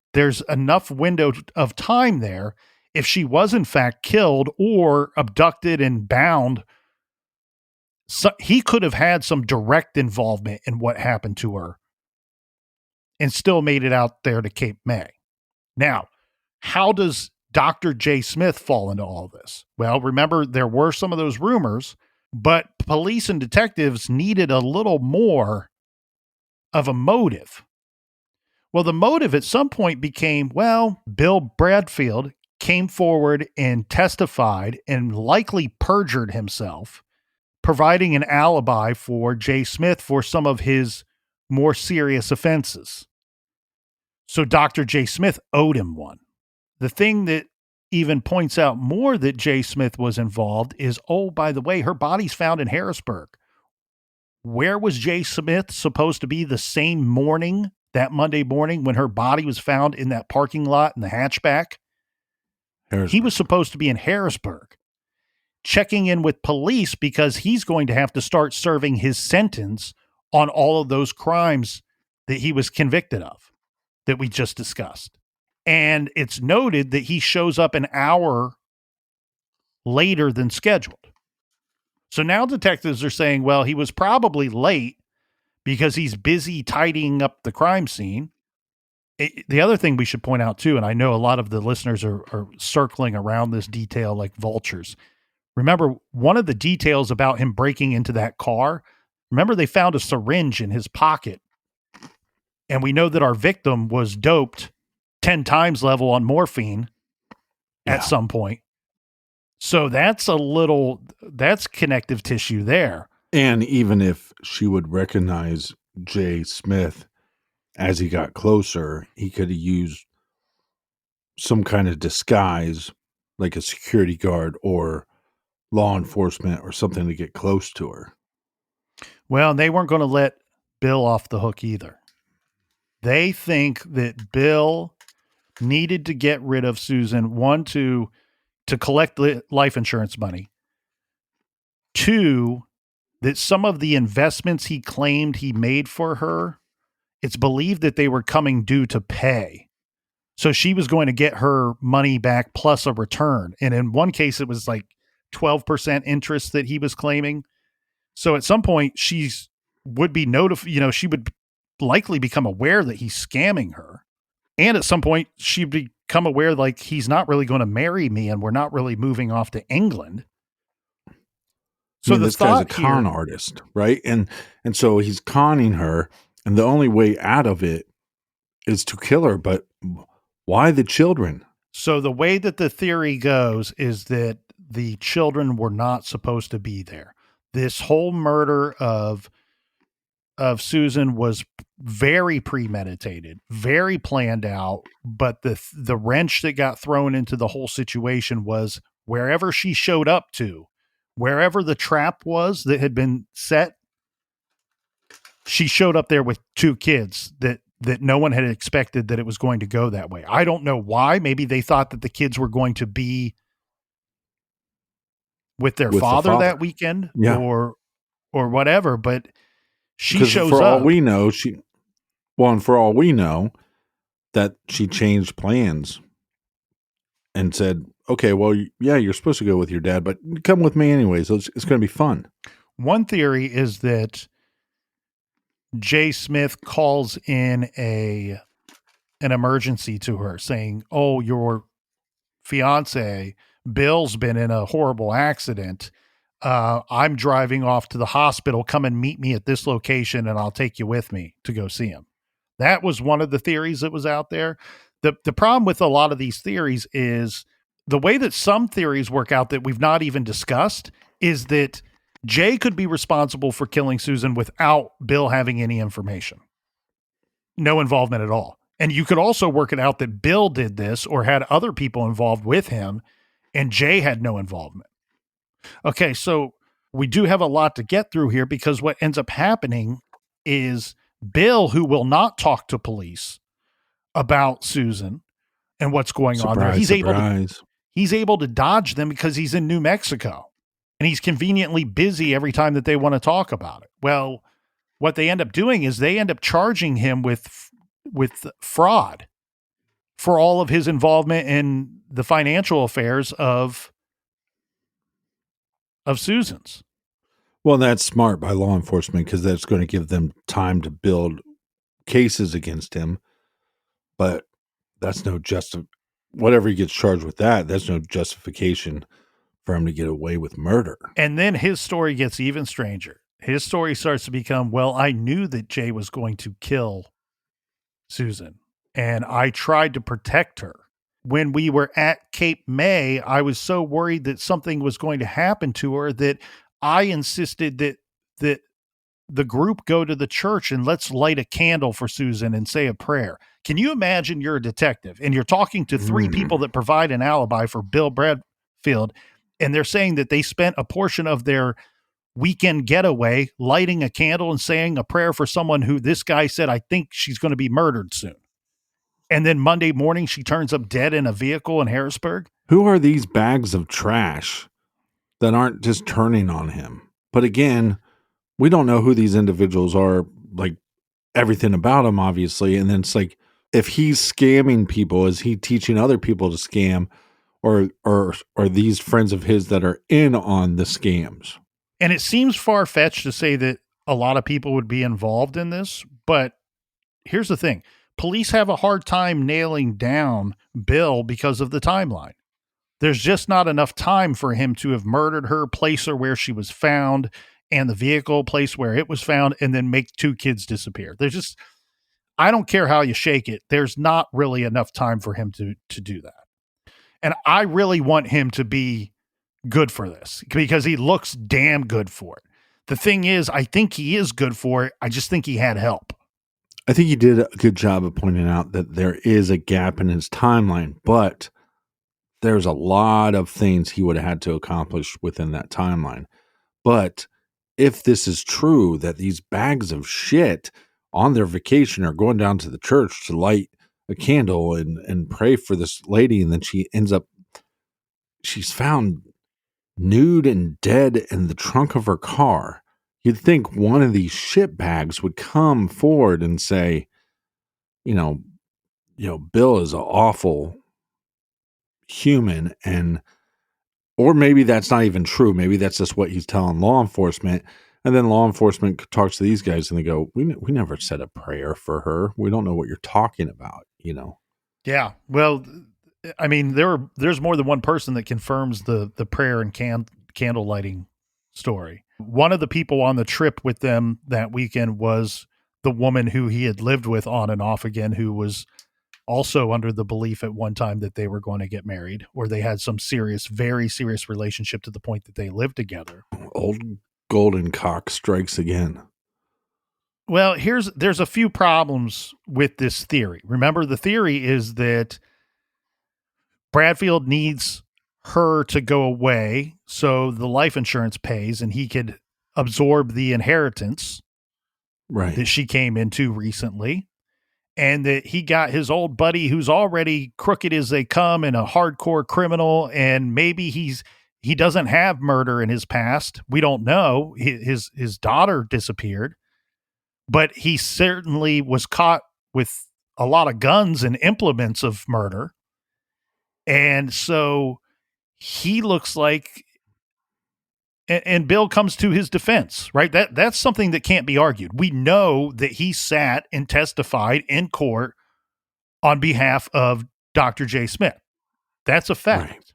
enough window of time there. If she was in fact killed or abducted and bound, so he could have had some direct involvement in what happened to her and still made it out there to Cape May. Now, how does Dr. J. Smith fall into all this? Well, remember, there were some of those rumors, but police and detectives needed a little more of a motive. Well, the motive at some point became, well, Bill Bradfield came forward and testified and likely perjured himself, providing an alibi for J. Smith for some of his more serious offenses. So Dr. J. Smith owed him one. The thing that even points out more that J. Smith was involved is, oh, by the way, her body's found in Harrisburg. Where was J. Smith supposed to be the same morning, that Monday morning, when her body was found in that parking lot in the hatchback? He was supposed to be in Harrisburg, checking in with police because he's going to have to start serving his sentence on all of those crimes that he was convicted of that we just discussed. And it's noted that he shows up an hour later than scheduled. So now detectives are saying, well, he was probably late because he's busy tidying up the crime scene. The other thing we should point out too, and I know a lot of the listeners are circling around this detail like vultures. Remember, one of the details about him breaking into that car, remember they found a syringe in his pocket. And we know that our victim was doped 10 times level on morphine at some point. So that's connective tissue there. And even if she would recognize Jay Smith as he got closer, he could have used some kind of disguise, like a security guard or law enforcement or something to get close to her. Well, they weren't going to let Bill off the hook either. They think that Bill needed to get rid of Susan, one, to collect life insurance money. 2, that some of the investments he claimed he made for her, it's believed that they were coming due to pay. So she was going to get her money back plus a return. And in one case, it was like 12% interest that he was claiming. So at some point, she would likely become aware that he's scamming her. And at some point, she'd become aware like he's not really going to marry me and we're not really moving off to England. So this guy's a con artist, right? And so he's conning her, and the only way out of it is to kill her. But why the children? So the way that the theory goes is that the children were not supposed to be there. This whole murder of Susan was very premeditated, very planned out, but the wrench that got thrown into the whole situation was wherever she showed up to, wherever the trap was that had been set, she showed up there with two kids that no one had expected that it was going to go that way. I don't know why. Maybe they thought that the kids were going to be with their father that weekend, or whatever, but she shows for up. All we know, and for all we know, that she changed plans and said, okay, well, yeah, you're supposed to go with your dad, but come with me anyway. So it's going to be fun. One theory is that Jay Smith calls in an emergency to her saying, oh, your fiance Bill's been in a horrible accident. I'm driving off to the hospital. Come and meet me at this location and I'll take you with me to go see him. That was one of the theories that was out there. The problem with a lot of these theories is the way that some theories work out that we've not even discussed is that Jay could be responsible for killing Susan without Bill having any information. No involvement at all. And you could also work it out that Bill did this or had other people involved with him and Jay had no involvement. Okay, so we do have a lot to get through here because what ends up happening is Bill, who will not talk to police about Susan and what's going on there, he's able to dodge them because he's in New Mexico and he's conveniently busy every time that they want to talk about it. Well, what they end up doing is they end up charging him with fraud for all of his involvement in the financial affairs of Susan's. Well, that's smart by law enforcement because that's going to give them time to build cases against him. But that's no whatever he gets charged with that's no justification for him to get away with murder. And then his story gets even stranger. His story starts to become, well, I knew that Jay was going to kill Susan and I tried to protect her. When we were at Cape May, I was so worried that something was going to happen to her that I insisted that the group go to the church and let's light a candle for Susan and say a prayer. Can you imagine you're a detective and you're talking to three people that provide an alibi for Bill Bradfield, and they're saying that they spent a portion of their weekend getaway lighting a candle and saying a prayer for someone who this guy said, I think she's going to be murdered soon. And then Monday morning, she turns up dead in a vehicle in Harrisburg. Who are these bags of trash that aren't just turning on him? But again, we don't know who these individuals are, like everything about them, obviously. And then it's like, if he's scamming people, is he teaching other people to scam, or these friends of his that are in on the scams? And it seems far-fetched to say that a lot of people would be involved in this, but here's the thing. Police have a hard time nailing down Bill because of the timeline. There's just not enough time for him to have murdered her, place her where she was found, and the vehicle, place where it was found, and then make two kids disappear. There's just, I don't care how you shake it, there's not really enough time for him to do that. And I really want him to be good for this because he looks damn good for it. The thing is, I think he is good for it. I just think he had help. I think he did a good job of pointing out that there is a gap in his timeline, but there's a lot of things he would have had to accomplish within that timeline. But if this is true, that these bags of shit on their vacation are going down to the church to light a candle and pray for this lady, and then she's found nude and dead in the trunk of her car. You'd think one of these shit bags would come forward and say, Bill is an awful human, or maybe that's not even true. Maybe that's just what he's telling law enforcement. And then law enforcement talks to these guys and they go, we never said a prayer for her. We don't know what you're talking about, Yeah. Well, I mean, there's more than one person that confirms the prayer and candle lighting story. One of the people on the trip with them that weekend was the woman who he had lived with on and off again, who was also under the belief at one time that they were going to get married, or they had some serious, very serious relationship to the point that they lived together. Old golden cock strikes again. Well, there's a few problems with this theory. Remember, the theory is that Bradfield needs her to go away so the life insurance pays and he could absorb the inheritance that she came into recently, and that he got his old buddy who's already crooked as they come and a hardcore criminal, and maybe he doesn't have murder in his past. We don't know. His daughter disappeared, but he certainly was caught with a lot of guns and implements of murder. And so he looks like, and Bill comes to his defense, right? That's something that can't be argued. We know that he sat and testified in court on behalf of Dr. J. Smith. That's a fact. Right.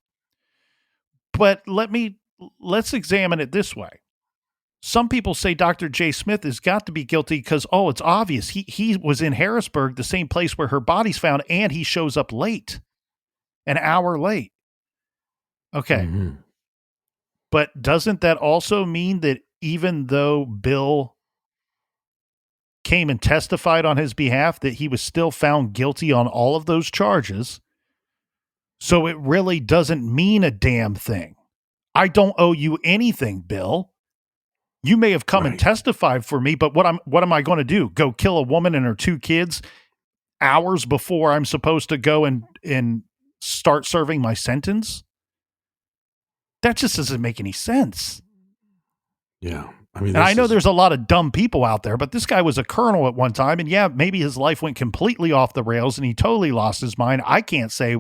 But let's examine it this way. Some people say Dr. J. Smith has got to be guilty because, it's obvious. He was in Harrisburg, the same place where her body's found, and he shows up late, an hour late. Okay. Mm-hmm. But doesn't that also mean that even though Bill came and testified on his behalf, that he was still found guilty on all of those charges? So it really doesn't mean a damn thing. I don't owe you anything, Bill. You may have come and testified for me, but what am I going to do? Go kill a woman and her 2 kids hours before I'm supposed to go and start serving my sentence? That just doesn't make any sense. Yeah. And I know there's a lot of dumb people out there, but this guy was a colonel at one time, and yeah, maybe his life went completely off the rails and he totally lost his mind. I can't say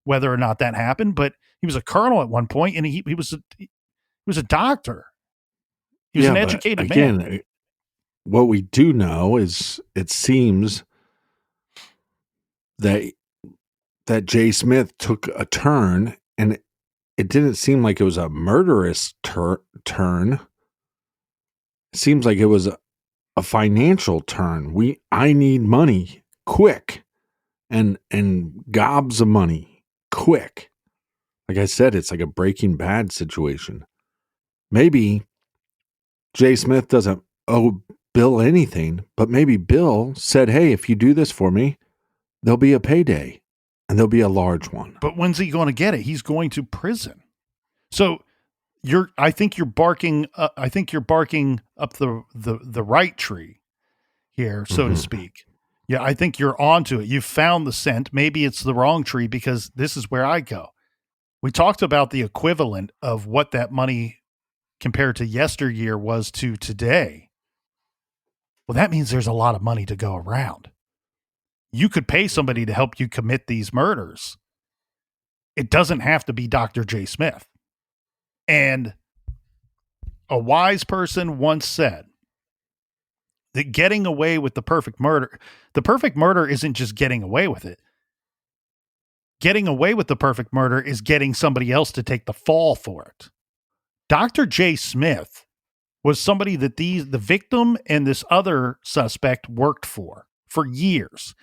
whether or not that happened, but he was a colonel at one point, and he was a doctor. He was an educated man. What we do know is it seems that Jay Smith took a turn, and it didn't seem like it was a murderous turn. It seems like it was a financial turn. I need money quick, and gobs of money quick. Like I said, it's like a Breaking Bad situation. Maybe Jay Smith doesn't owe Bill anything, but maybe Bill said, hey, if you do this for me, there'll be a payday, and there'll be a large one. But when's he going to get it? He's going to prison. So I think you're barking up the right tree here, so to speak. Yeah, I think you're onto it. You found the scent. Maybe it's the wrong tree, because this is where I go. We talked about the equivalent of what that money compared to yesteryear was to today. Well, that means there's a lot of money to go around. You could pay somebody to help you commit these murders. It doesn't have to be Dr. J. Smith. And a wise person once said that getting away with the perfect murder isn't just getting away with it. Getting away with the perfect murder is getting somebody else to take the fall for it. Dr. J. Smith was somebody that the victim and this other suspect worked for years.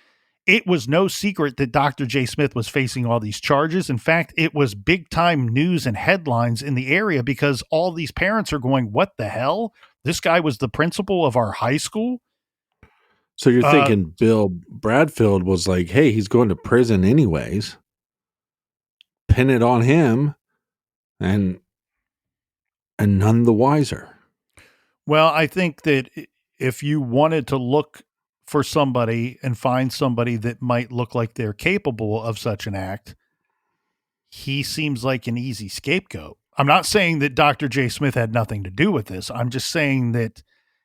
It was no secret that Dr. J. Smith was facing all these charges. In fact, it was big time news and headlines in the area, because all these parents are going, what the hell? This guy was the principal of our high school? So you're thinking Bill Bradfield was like, hey, he's going to prison anyways. Pin it on him, and none the wiser. Well, I think that if you wanted to look for somebody and find somebody that might look like they're capable of such an act, he seems like an easy scapegoat. I'm not saying that Dr. J. Smith had nothing to do with this. I'm just saying that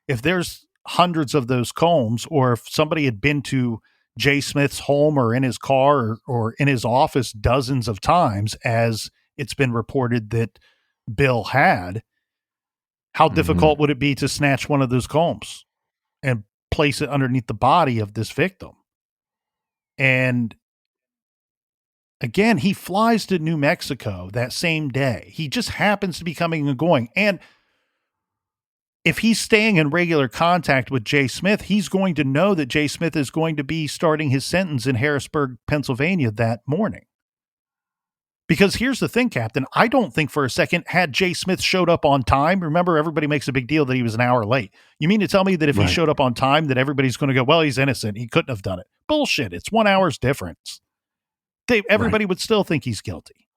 if there's hundreds of those combs, or if somebody had been to J. Smith's home or in his car or in his office dozens of times, as it's been reported that Bill had, how difficult would it be to snatch one of those combs and place it underneath the body of this victim? And Again, he flies to New Mexico that same day. He just happens to be coming and going. And if he's staying in regular contact with Jay Smith, he's going to know that Jay Smith is going to be starting his sentence in Harrisburg, Pennsylvania that morning. Because here's the thing, Captain, I don't think for a second had Jay Smith showed up on time. Remember, everybody makes a big deal that he was an hour late. You mean to tell me that if he showed up on time, that everybody's going to go, well, he's innocent. He couldn't have done it. Bullshit. It's 1 hour's difference. Everybody would still think he's guilty.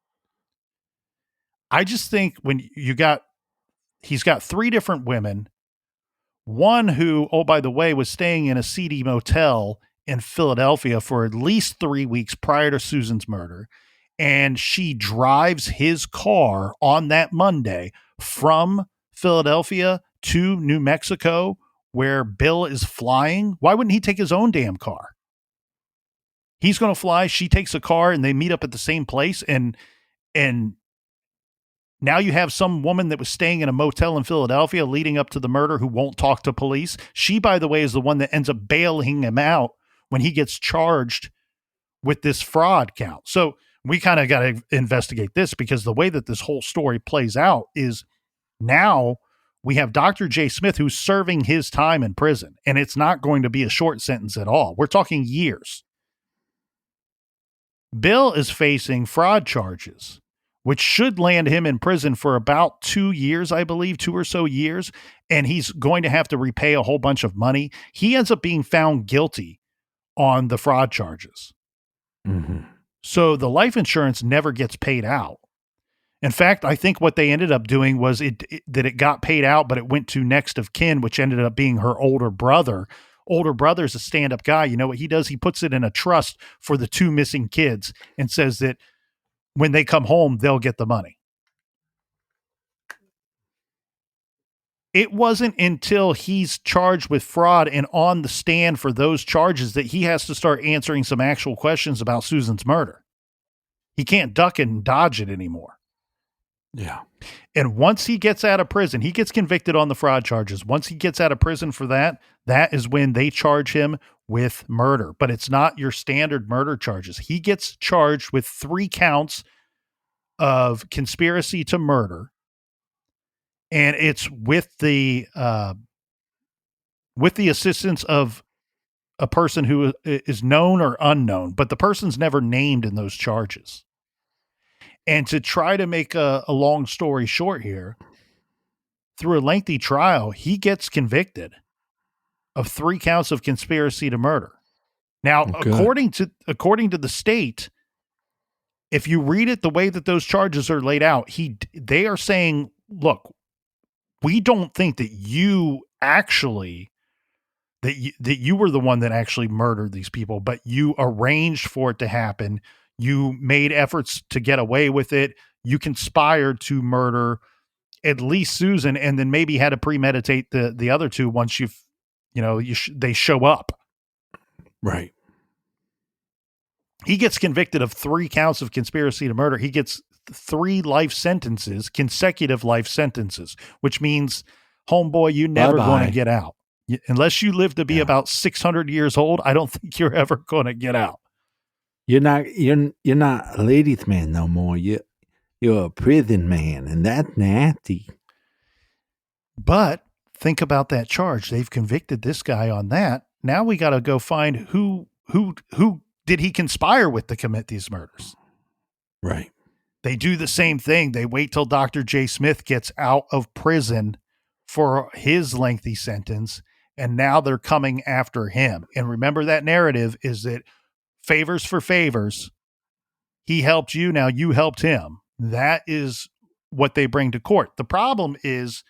I just think when he's got 3 different women, one who, oh, by the way, was staying in a seedy motel in Philadelphia for at least 3 weeks prior to Susan's murder. And she drives his car on that Monday from Philadelphia to New Mexico, where Bill is flying. Why wouldn't he take his own damn car? He's going to fly. She takes a car and they meet up at the same place. And now you have some woman that was staying in a motel in Philadelphia leading up to the murder who won't talk to police. She, by the way, is the one that ends up bailing him out when he gets charged with this fraud count. So we kind of got to investigate this, because the way that this whole story plays out is now we have Dr. J. Smith who's serving his time in prison, and it's not going to be a short sentence at all. We're talking years. Bill is facing fraud charges, which should land him in prison for about 2 years, I believe, 2 or so years, and he's going to have to repay a whole bunch of money. He ends up being found guilty on the fraud charges. Mm-hmm. So the life insurance never gets paid out. In fact, I think what they ended up doing was that it got paid out, but it went to next of kin, which ended up being her older brother. Older brother's a stand-up guy. You know what he does? He puts it in a trust for the 2 missing kids and says that when they come home, they'll get the money. It wasn't until he's charged with fraud and on the stand for those charges that he has to start answering some actual questions about Susan's murder. He can't duck and dodge it anymore. Yeah. And once he gets out of prison, he gets convicted on the fraud charges. Once he gets out of prison for that, that is when they charge him with murder. But it's not your standard murder charges. He gets charged with 3 counts of conspiracy to murder. And it's with the assistance of a person who is known or unknown, but the person's never named in those charges. And to try to make a long story short here, through a lengthy trial, he gets convicted of 3 counts of conspiracy to murder. Now, according to the state, if you read it the way that those charges are laid out, they are saying, look, we don't think that you actually, that you were the one that actually murdered these people, but you arranged for it to happen. You made efforts to get away with it. You conspired to murder at least Susan, and then maybe had to premeditate the other 2 once they show up. Right. He gets convicted of 3 counts of conspiracy to murder. He gets 3 life sentences, consecutive life sentences, which means, homeboy, you're never going to get out. Unless you live to be about 600 years old, I don't think you're ever going to get out. You're not a ladies' man no more. You're a prison man, and that's nasty. But think about that charge. They've convicted this guy on that. Now we got to go find who did he conspire with to commit these murders. Right. They do the same thing. They wait till Dr. J. Smith gets out of prison for his lengthy sentence, and now they're coming after him. And remember, that narrative is that favors for favors. He helped you, now you helped him. That is what they bring to court. The problem is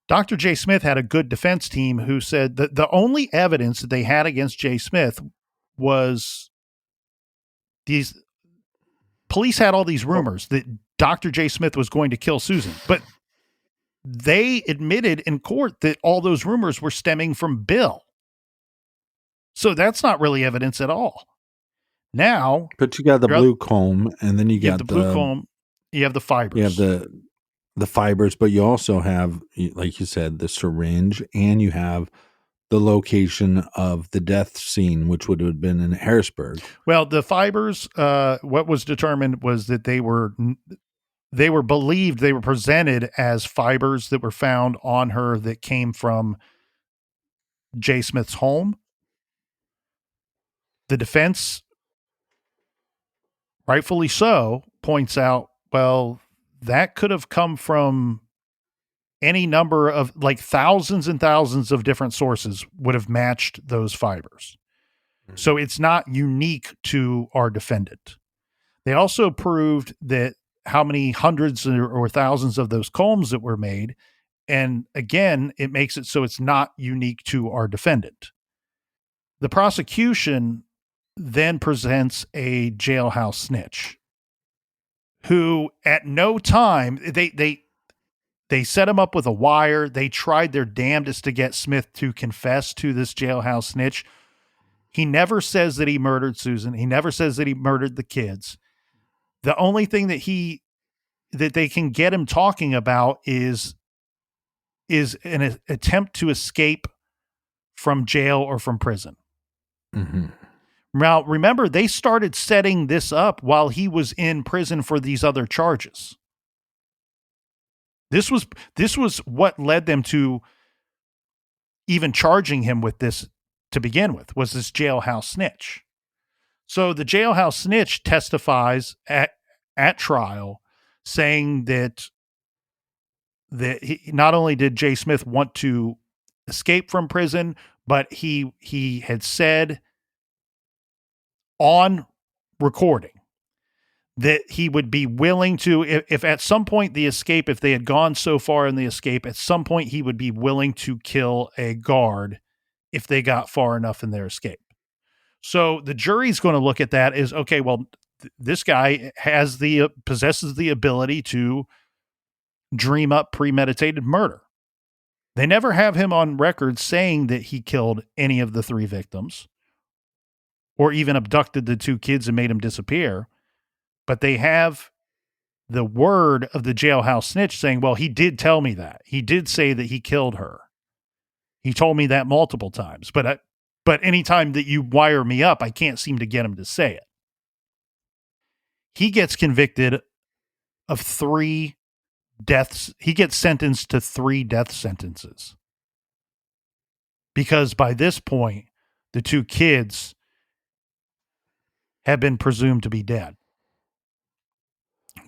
Dr. J. Smith had a good defense team who said that the only evidence that they had against J. Smith was these police had all these rumors that Dr. J. Smith was going to kill Susan, but they admitted in court that all those rumors were stemming from Bill. So that's not really evidence at all. Now, but you got the blue comb, and then you got the blue comb. You have the fibers. You have the fibers, but you also have, like you said, the syringe, and you have the location of the death scene, which would have been in Harrisburg. Well, the fibers, what was determined was that they were believed, they were presented as fibers that were found on her that came from Jay Smith's home. The defense, rightfully so, points out, well, that could have come from any number of, like, thousands and thousands of different sources would have matched those fibers. So it's not unique to our defendant. They also proved that how many hundreds or thousands of those combs that were made. And again, it makes it so it's not unique to our defendant. The prosecution then presents a jailhouse snitch who at no time, they set him up with a wire. They tried their damnedest to get Smith to confess to this jailhouse snitch. He never says that he murdered Susan. He never says that he murdered the kids. The only thing that they can get him talking about is an attempt to escape from jail or from prison. Mm-hmm. Now, remember, they started setting this up while he was in prison for these other charges. This was what led them to even charging him with this to begin with, was this jailhouse snitch. So the jailhouse snitch testifies at trial saying that he, not only did Jay Smith want to escape from prison, but he had said on recording that he would be willing to, if at some point the escape, if they had gone so far in the escape, at some point he would be willing to kill a guard if they got far enough in their escape. So the jury's going to look at that as, okay, well, this guy possesses the ability to dream up premeditated murder. They never have him on record saying that he killed any of the three victims or even abducted the two kids and made them disappear. But they have the word of the jailhouse snitch saying, well, he did tell me that. He did say that he killed her. He told me that multiple times. But anytime that you wire me up, I can't seem to get him to say it. He gets convicted of 3 deaths. He gets sentenced to 3 death sentences. Because by this point, the 2 kids have been presumed to be dead.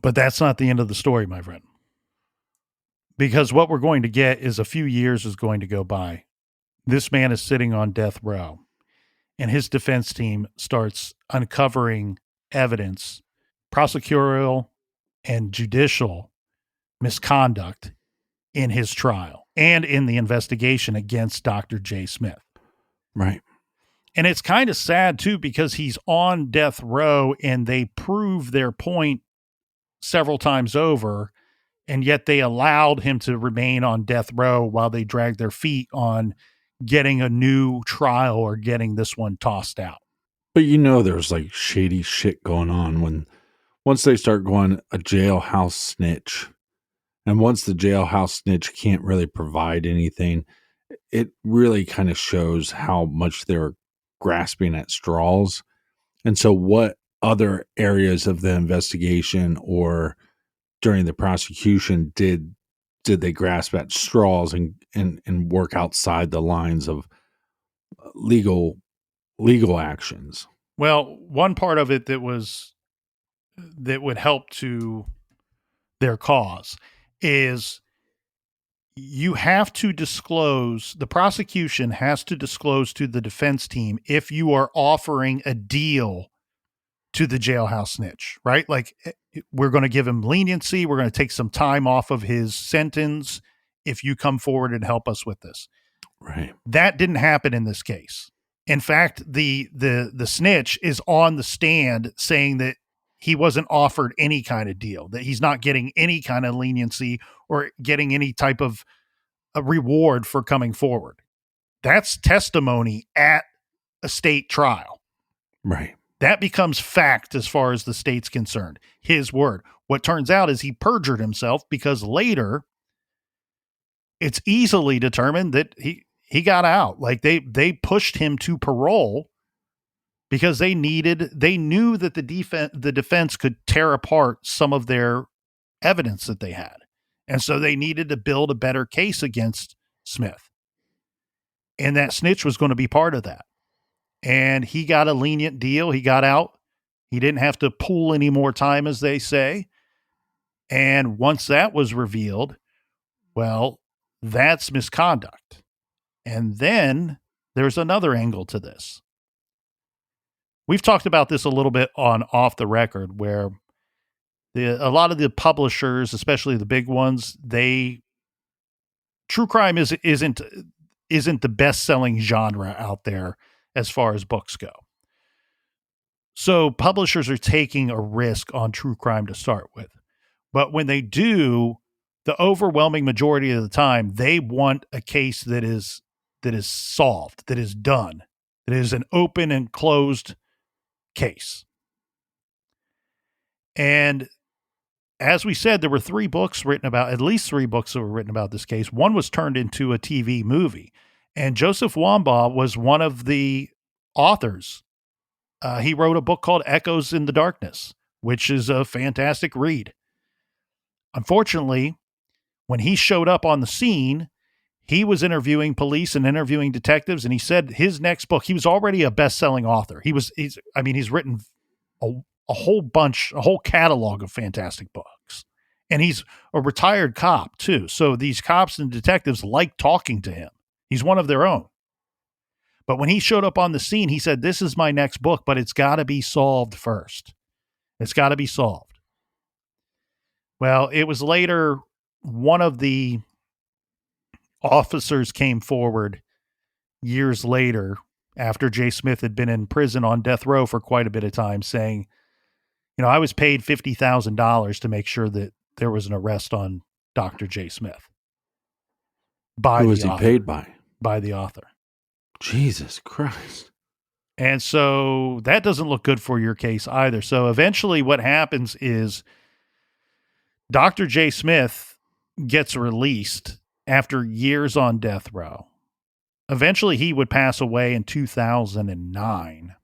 But that's not the end of the story, my friend. Because what we're going to get is a few years is going to go by. This man is sitting on death row, and his defense team starts uncovering evidence, prosecutorial and judicial misconduct in his trial and in the investigation against Dr. J. Smith. Right. And it's kind of sad, too, because he's on death row and they prove their point several times over, and yet they allowed him to remain on death row while they dragged their feet on getting a new trial or getting this one tossed out. But there's like shady shit going on once they start going a jailhouse snitch, and once the jailhouse snitch can't really provide anything, it really kind of shows how much they're grasping at straws. And so what other areas of the investigation or during the prosecution did they grasp at straws and work outside the lines of legal actions? Well, one part of it that would help to their cause is you have to disclose, the prosecution has to disclose to the defense team if you are offering a deal to the jailhouse snitch, right? Like, we're going to give him leniency. We're going to take some time off of his sentence if you come forward and help us with this. Right. That didn't happen in this case. In fact, the snitch is on the stand saying that he wasn't offered any kind of deal, that he's not getting any kind of leniency or getting any type of a reward for coming forward. That's testimony at a state trial. Right. That becomes fact as far as the state's concerned. His word. What turns out is he perjured himself because later it's easily determined that he got out. Like they pushed him to parole because they knew that the defense could tear apart some of their evidence that they had. And so they needed to build a better case against Smith. And that snitch was going to be part of that. And he got a lenient deal. He got out. He didn't have to pull any more time, as they say. And once that was revealed, well, that's misconduct. And then there's another angle to this. We've talked about this a little bit on Off the Record, where a lot of the publishers, especially the big ones, true crime isn't the best-selling genre out there as far as books go. So publishers are taking a risk on true crime to start with. But when they do, the overwhelming majority of the time, they want a case that is solved, that is done, that is an open and closed case. And as we said, there were at least 3 books that were written about this case. One was turned into a TV movie. And Joseph Wambaugh was one of the authors. He wrote a book called Echoes in the Darkness, which is a fantastic read. Unfortunately, when he showed up on the scene, he was interviewing police and interviewing detectives, and he said his next book, he was already a best-selling author. He's written a whole catalog of fantastic books. And he's a retired cop too. So these cops and detectives like talking to him. He's one of their own. But when he showed up on the scene, he said, "This is my next book, but it's got to be solved first. It's got to be solved." Well, it was later, one of the officers came forward years later, after Jay Smith had been in prison on death row for quite a bit of time, saying, I was paid $50,000 to make sure that there was an arrest on Dr. Jay Smith. Who was he paid by? By the author. Jesus Christ. And so that doesn't look good for your case either. So eventually what happens is Dr. Jay Smith gets released after years on death row. Eventually he would pass away in 2009.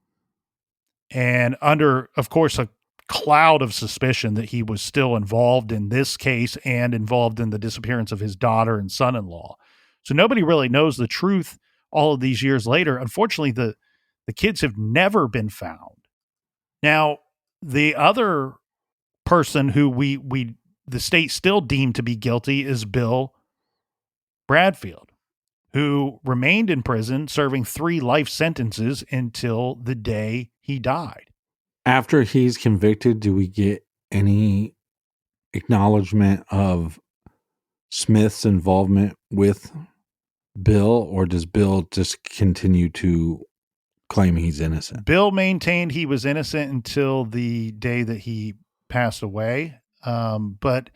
And under, of course, a cloud of suspicion that he was still involved in this case and involved in the disappearance of his daughter and son-in-law. So nobody really knows the truth all of these years later. Unfortunately, the kids have never been found. Now, the other person who the state still deemed to be guilty is Bill Bradfield, who remained in prison serving 3 life sentences until the day he died. After he's convicted, do we get any acknowledgement of Smith's involvement with Bill, or does Bill just continue to claim he's innocent? Bill maintained he was innocent until the day that he passed away. But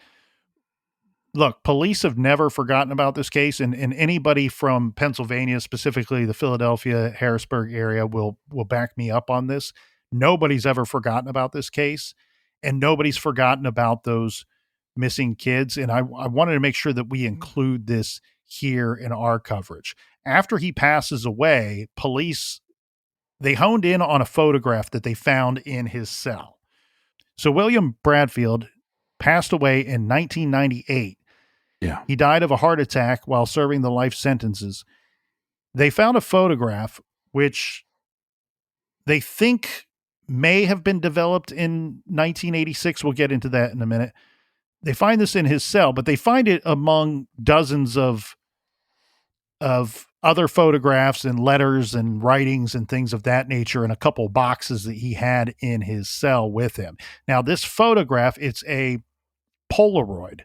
look, police have never forgotten about this case, and anybody from Pennsylvania, specifically the Philadelphia, Harrisburg area, will back me up on this. Nobody's ever forgotten about this case, and nobody's forgotten about those missing kids. And I wanted to make sure that we include this here in our coverage. After he passes away, police, they honed in on a photograph that they found in his cell. So William Bradfield passed away in 1998. Yeah. He died of a heart attack while serving the life sentences. They found a photograph which they think may have been developed in 1986. We'll get into that in a minute. They find this in his cell, but they find it among dozens of other photographs and letters and writings and things of that nature, and a couple boxes that he had in his cell with him. Now, this photograph, it's a Polaroid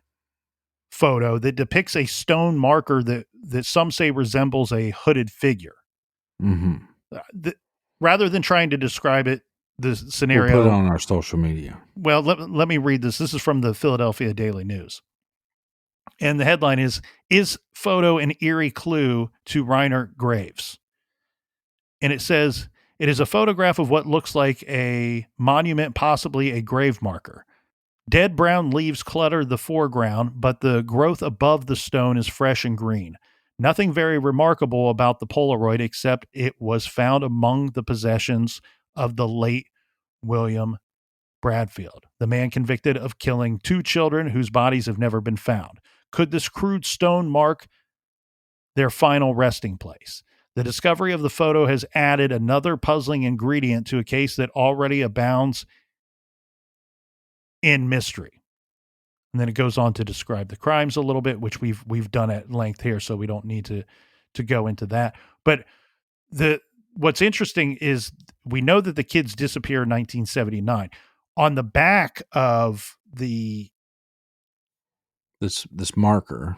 photo that depicts a stone marker that some say resembles a hooded figure. Mm-hmm. Rather than trying to describe it, the scenario. We'll put it on our social media. Well, let me read this. This is from the Philadelphia Daily News. And the headline is photo an eerie clue to Reinert graves? And it says, it is a photograph of what looks like a monument, possibly a grave marker. Dead brown leaves clutter the foreground, but the growth above the stone is fresh and green. Nothing very remarkable about the Polaroid except it was found among the possessions of the late William Bradfield, the man convicted of killing 2 children whose bodies have never been found. Could this crude stone mark their final resting place? The discovery of the photo has added another puzzling ingredient to a case that already abounds in mystery. And then it goes on to describe the crimes a little bit, which we've done at length here, so we don't need to go into that. But what's interesting is we know that the kids disappear in 1979. On the back of this marker,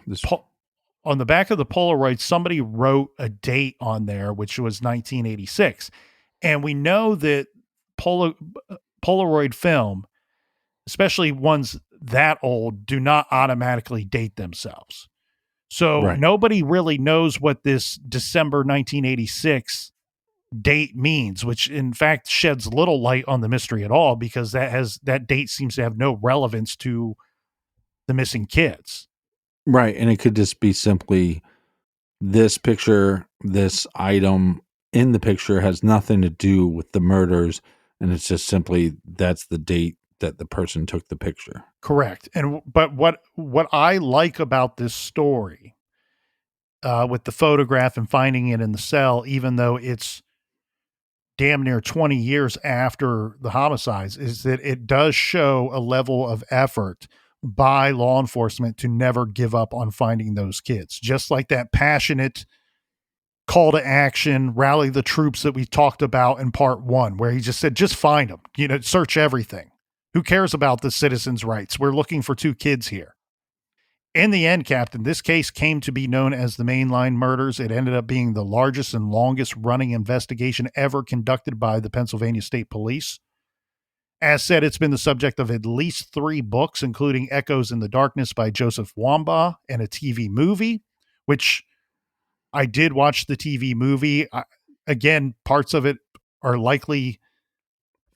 on the back of the Polaroid, somebody wrote a date on there, which was 1986. And we know that Polaroid film, especially ones that old, do not automatically date themselves. So nobody really knows what this December 1986 date means, which in fact sheds little light on the mystery at all, because that date seems to have no relevance to the missing kids. Right. And it could just be simply this picture, this item in the picture has nothing to do with the murders. And it's just simply that's the date that the person took the picture. Correct. But what I like about this story, with the photograph and finding it in the cell, even though it's damn near 20 years after the homicides, is that it does show a level of effort by law enforcement to never give up on finding those kids. Just like that passionate call to action, rally the troops that we talked about in part 1, where he just said, just find them, search everything. Who cares about the citizens' rights? We're looking for 2 kids here. In the end, Captain, this case came to be known as the Mainline murders. It ended up being the largest and longest running investigation ever conducted by the Pennsylvania State Police. As said, it's been the subject of at least 3 books, including Echoes in the Darkness by Joseph Wambaugh, and a TV movie, which I did watch the TV movie. Again, parts of it are likely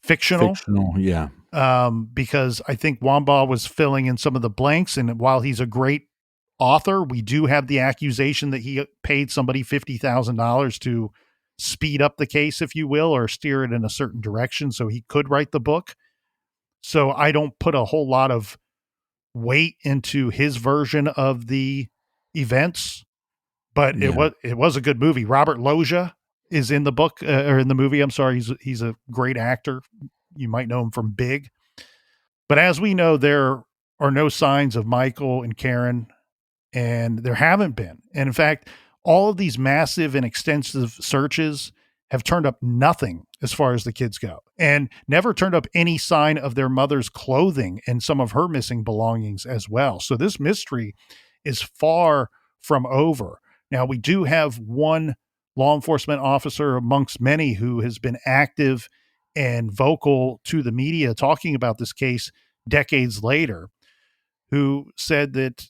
fictional, yeah. Because I think Wambaugh was filling in some of the blanks. And while he's a great author, we do have the accusation that he paid somebody $50,000 to speed up the case, if you will, or steer it in a certain direction so he could write the book. So I don't put a whole lot of weight into his version of the events, but it was a good movie. Robert Loggia is in the book, or in the movie. I'm sorry. He's a great actor. You might know him from Big. But as we know, there are no signs of Michael and Karen, and there haven't been. And in fact, all of these massive and extensive searches have turned up nothing as far as the kids go, and never turned up any sign of their mother's clothing and some of her missing belongings as well. So this mystery is far from over. Now, we do have one law enforcement officer amongst many who has been active and vocal to the media talking about this case decades later, who said that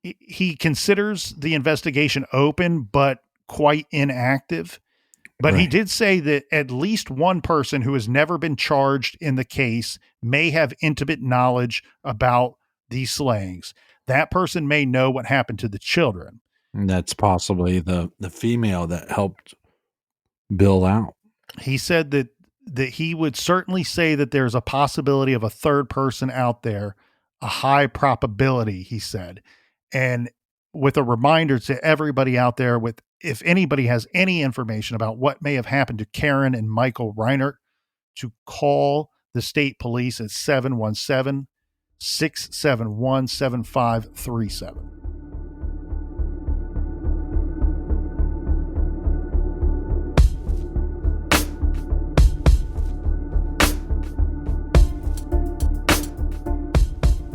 he considers the investigation open but quite inactive. But he did say that at least one person who has never been charged in the case may have intimate knowledge about these slayings. That person may know what happened to the children. And that's possibly the female that helped Bill out. He said that he would certainly say that there's a possibility of a third person out there, a high probability, he said. And with a reminder to everybody out there, if anybody has any information about what may have happened to Karen and Michael Reinsert, to call the state police at 717-671-7537.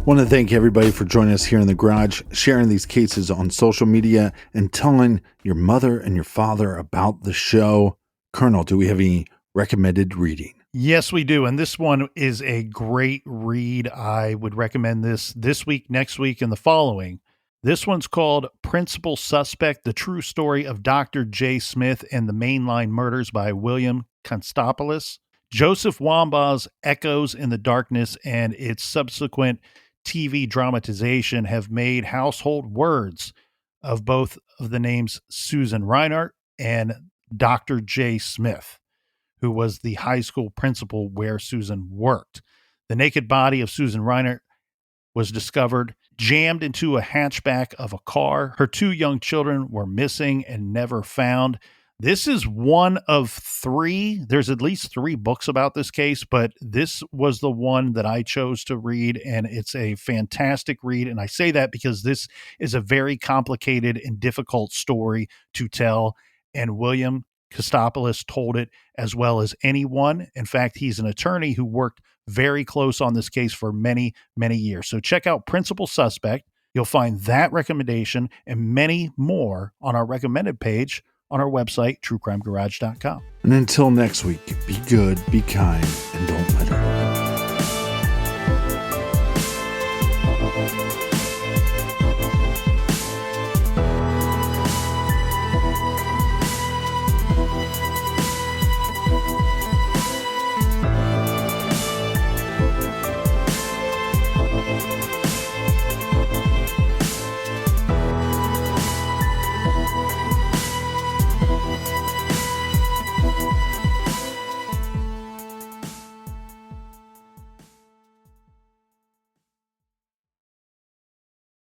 Want to thank everybody for joining us here in the garage, sharing these cases on social media, and telling your mother and your father about the show. Colonel, do we have any recommended reading? Yes, we do. And this one is a great read. I would recommend this week, next week, and the following. This one's called Principal Suspect, The True Story of Dr. J. Smith and the Mainline Murders by William Constantopoulos. Joseph Wambaugh's Echoes in the Darkness and its subsequent TV dramatization have made household words of both of the names Susan Reinsert and Dr. J. Smith, who was the high school principal where Susan worked. The naked body of Susan Reinsert was discovered jammed into a hatchback of a car. Her 2 young children were missing and never found. This is one of 3. There's at least 3 books about this case, but this was the one that I chose to read, and it's a fantastic read. And I say that because this is a very complicated and difficult story to tell, and William Kostopoulos told it as well as anyone. In fact, he's an attorney who worked very close on this case for many, many years. So check out Principal Suspect. You'll find that recommendation and many more on our recommended page on our website, truecrimegarage.com. And until next week, be good, be kind, and don't let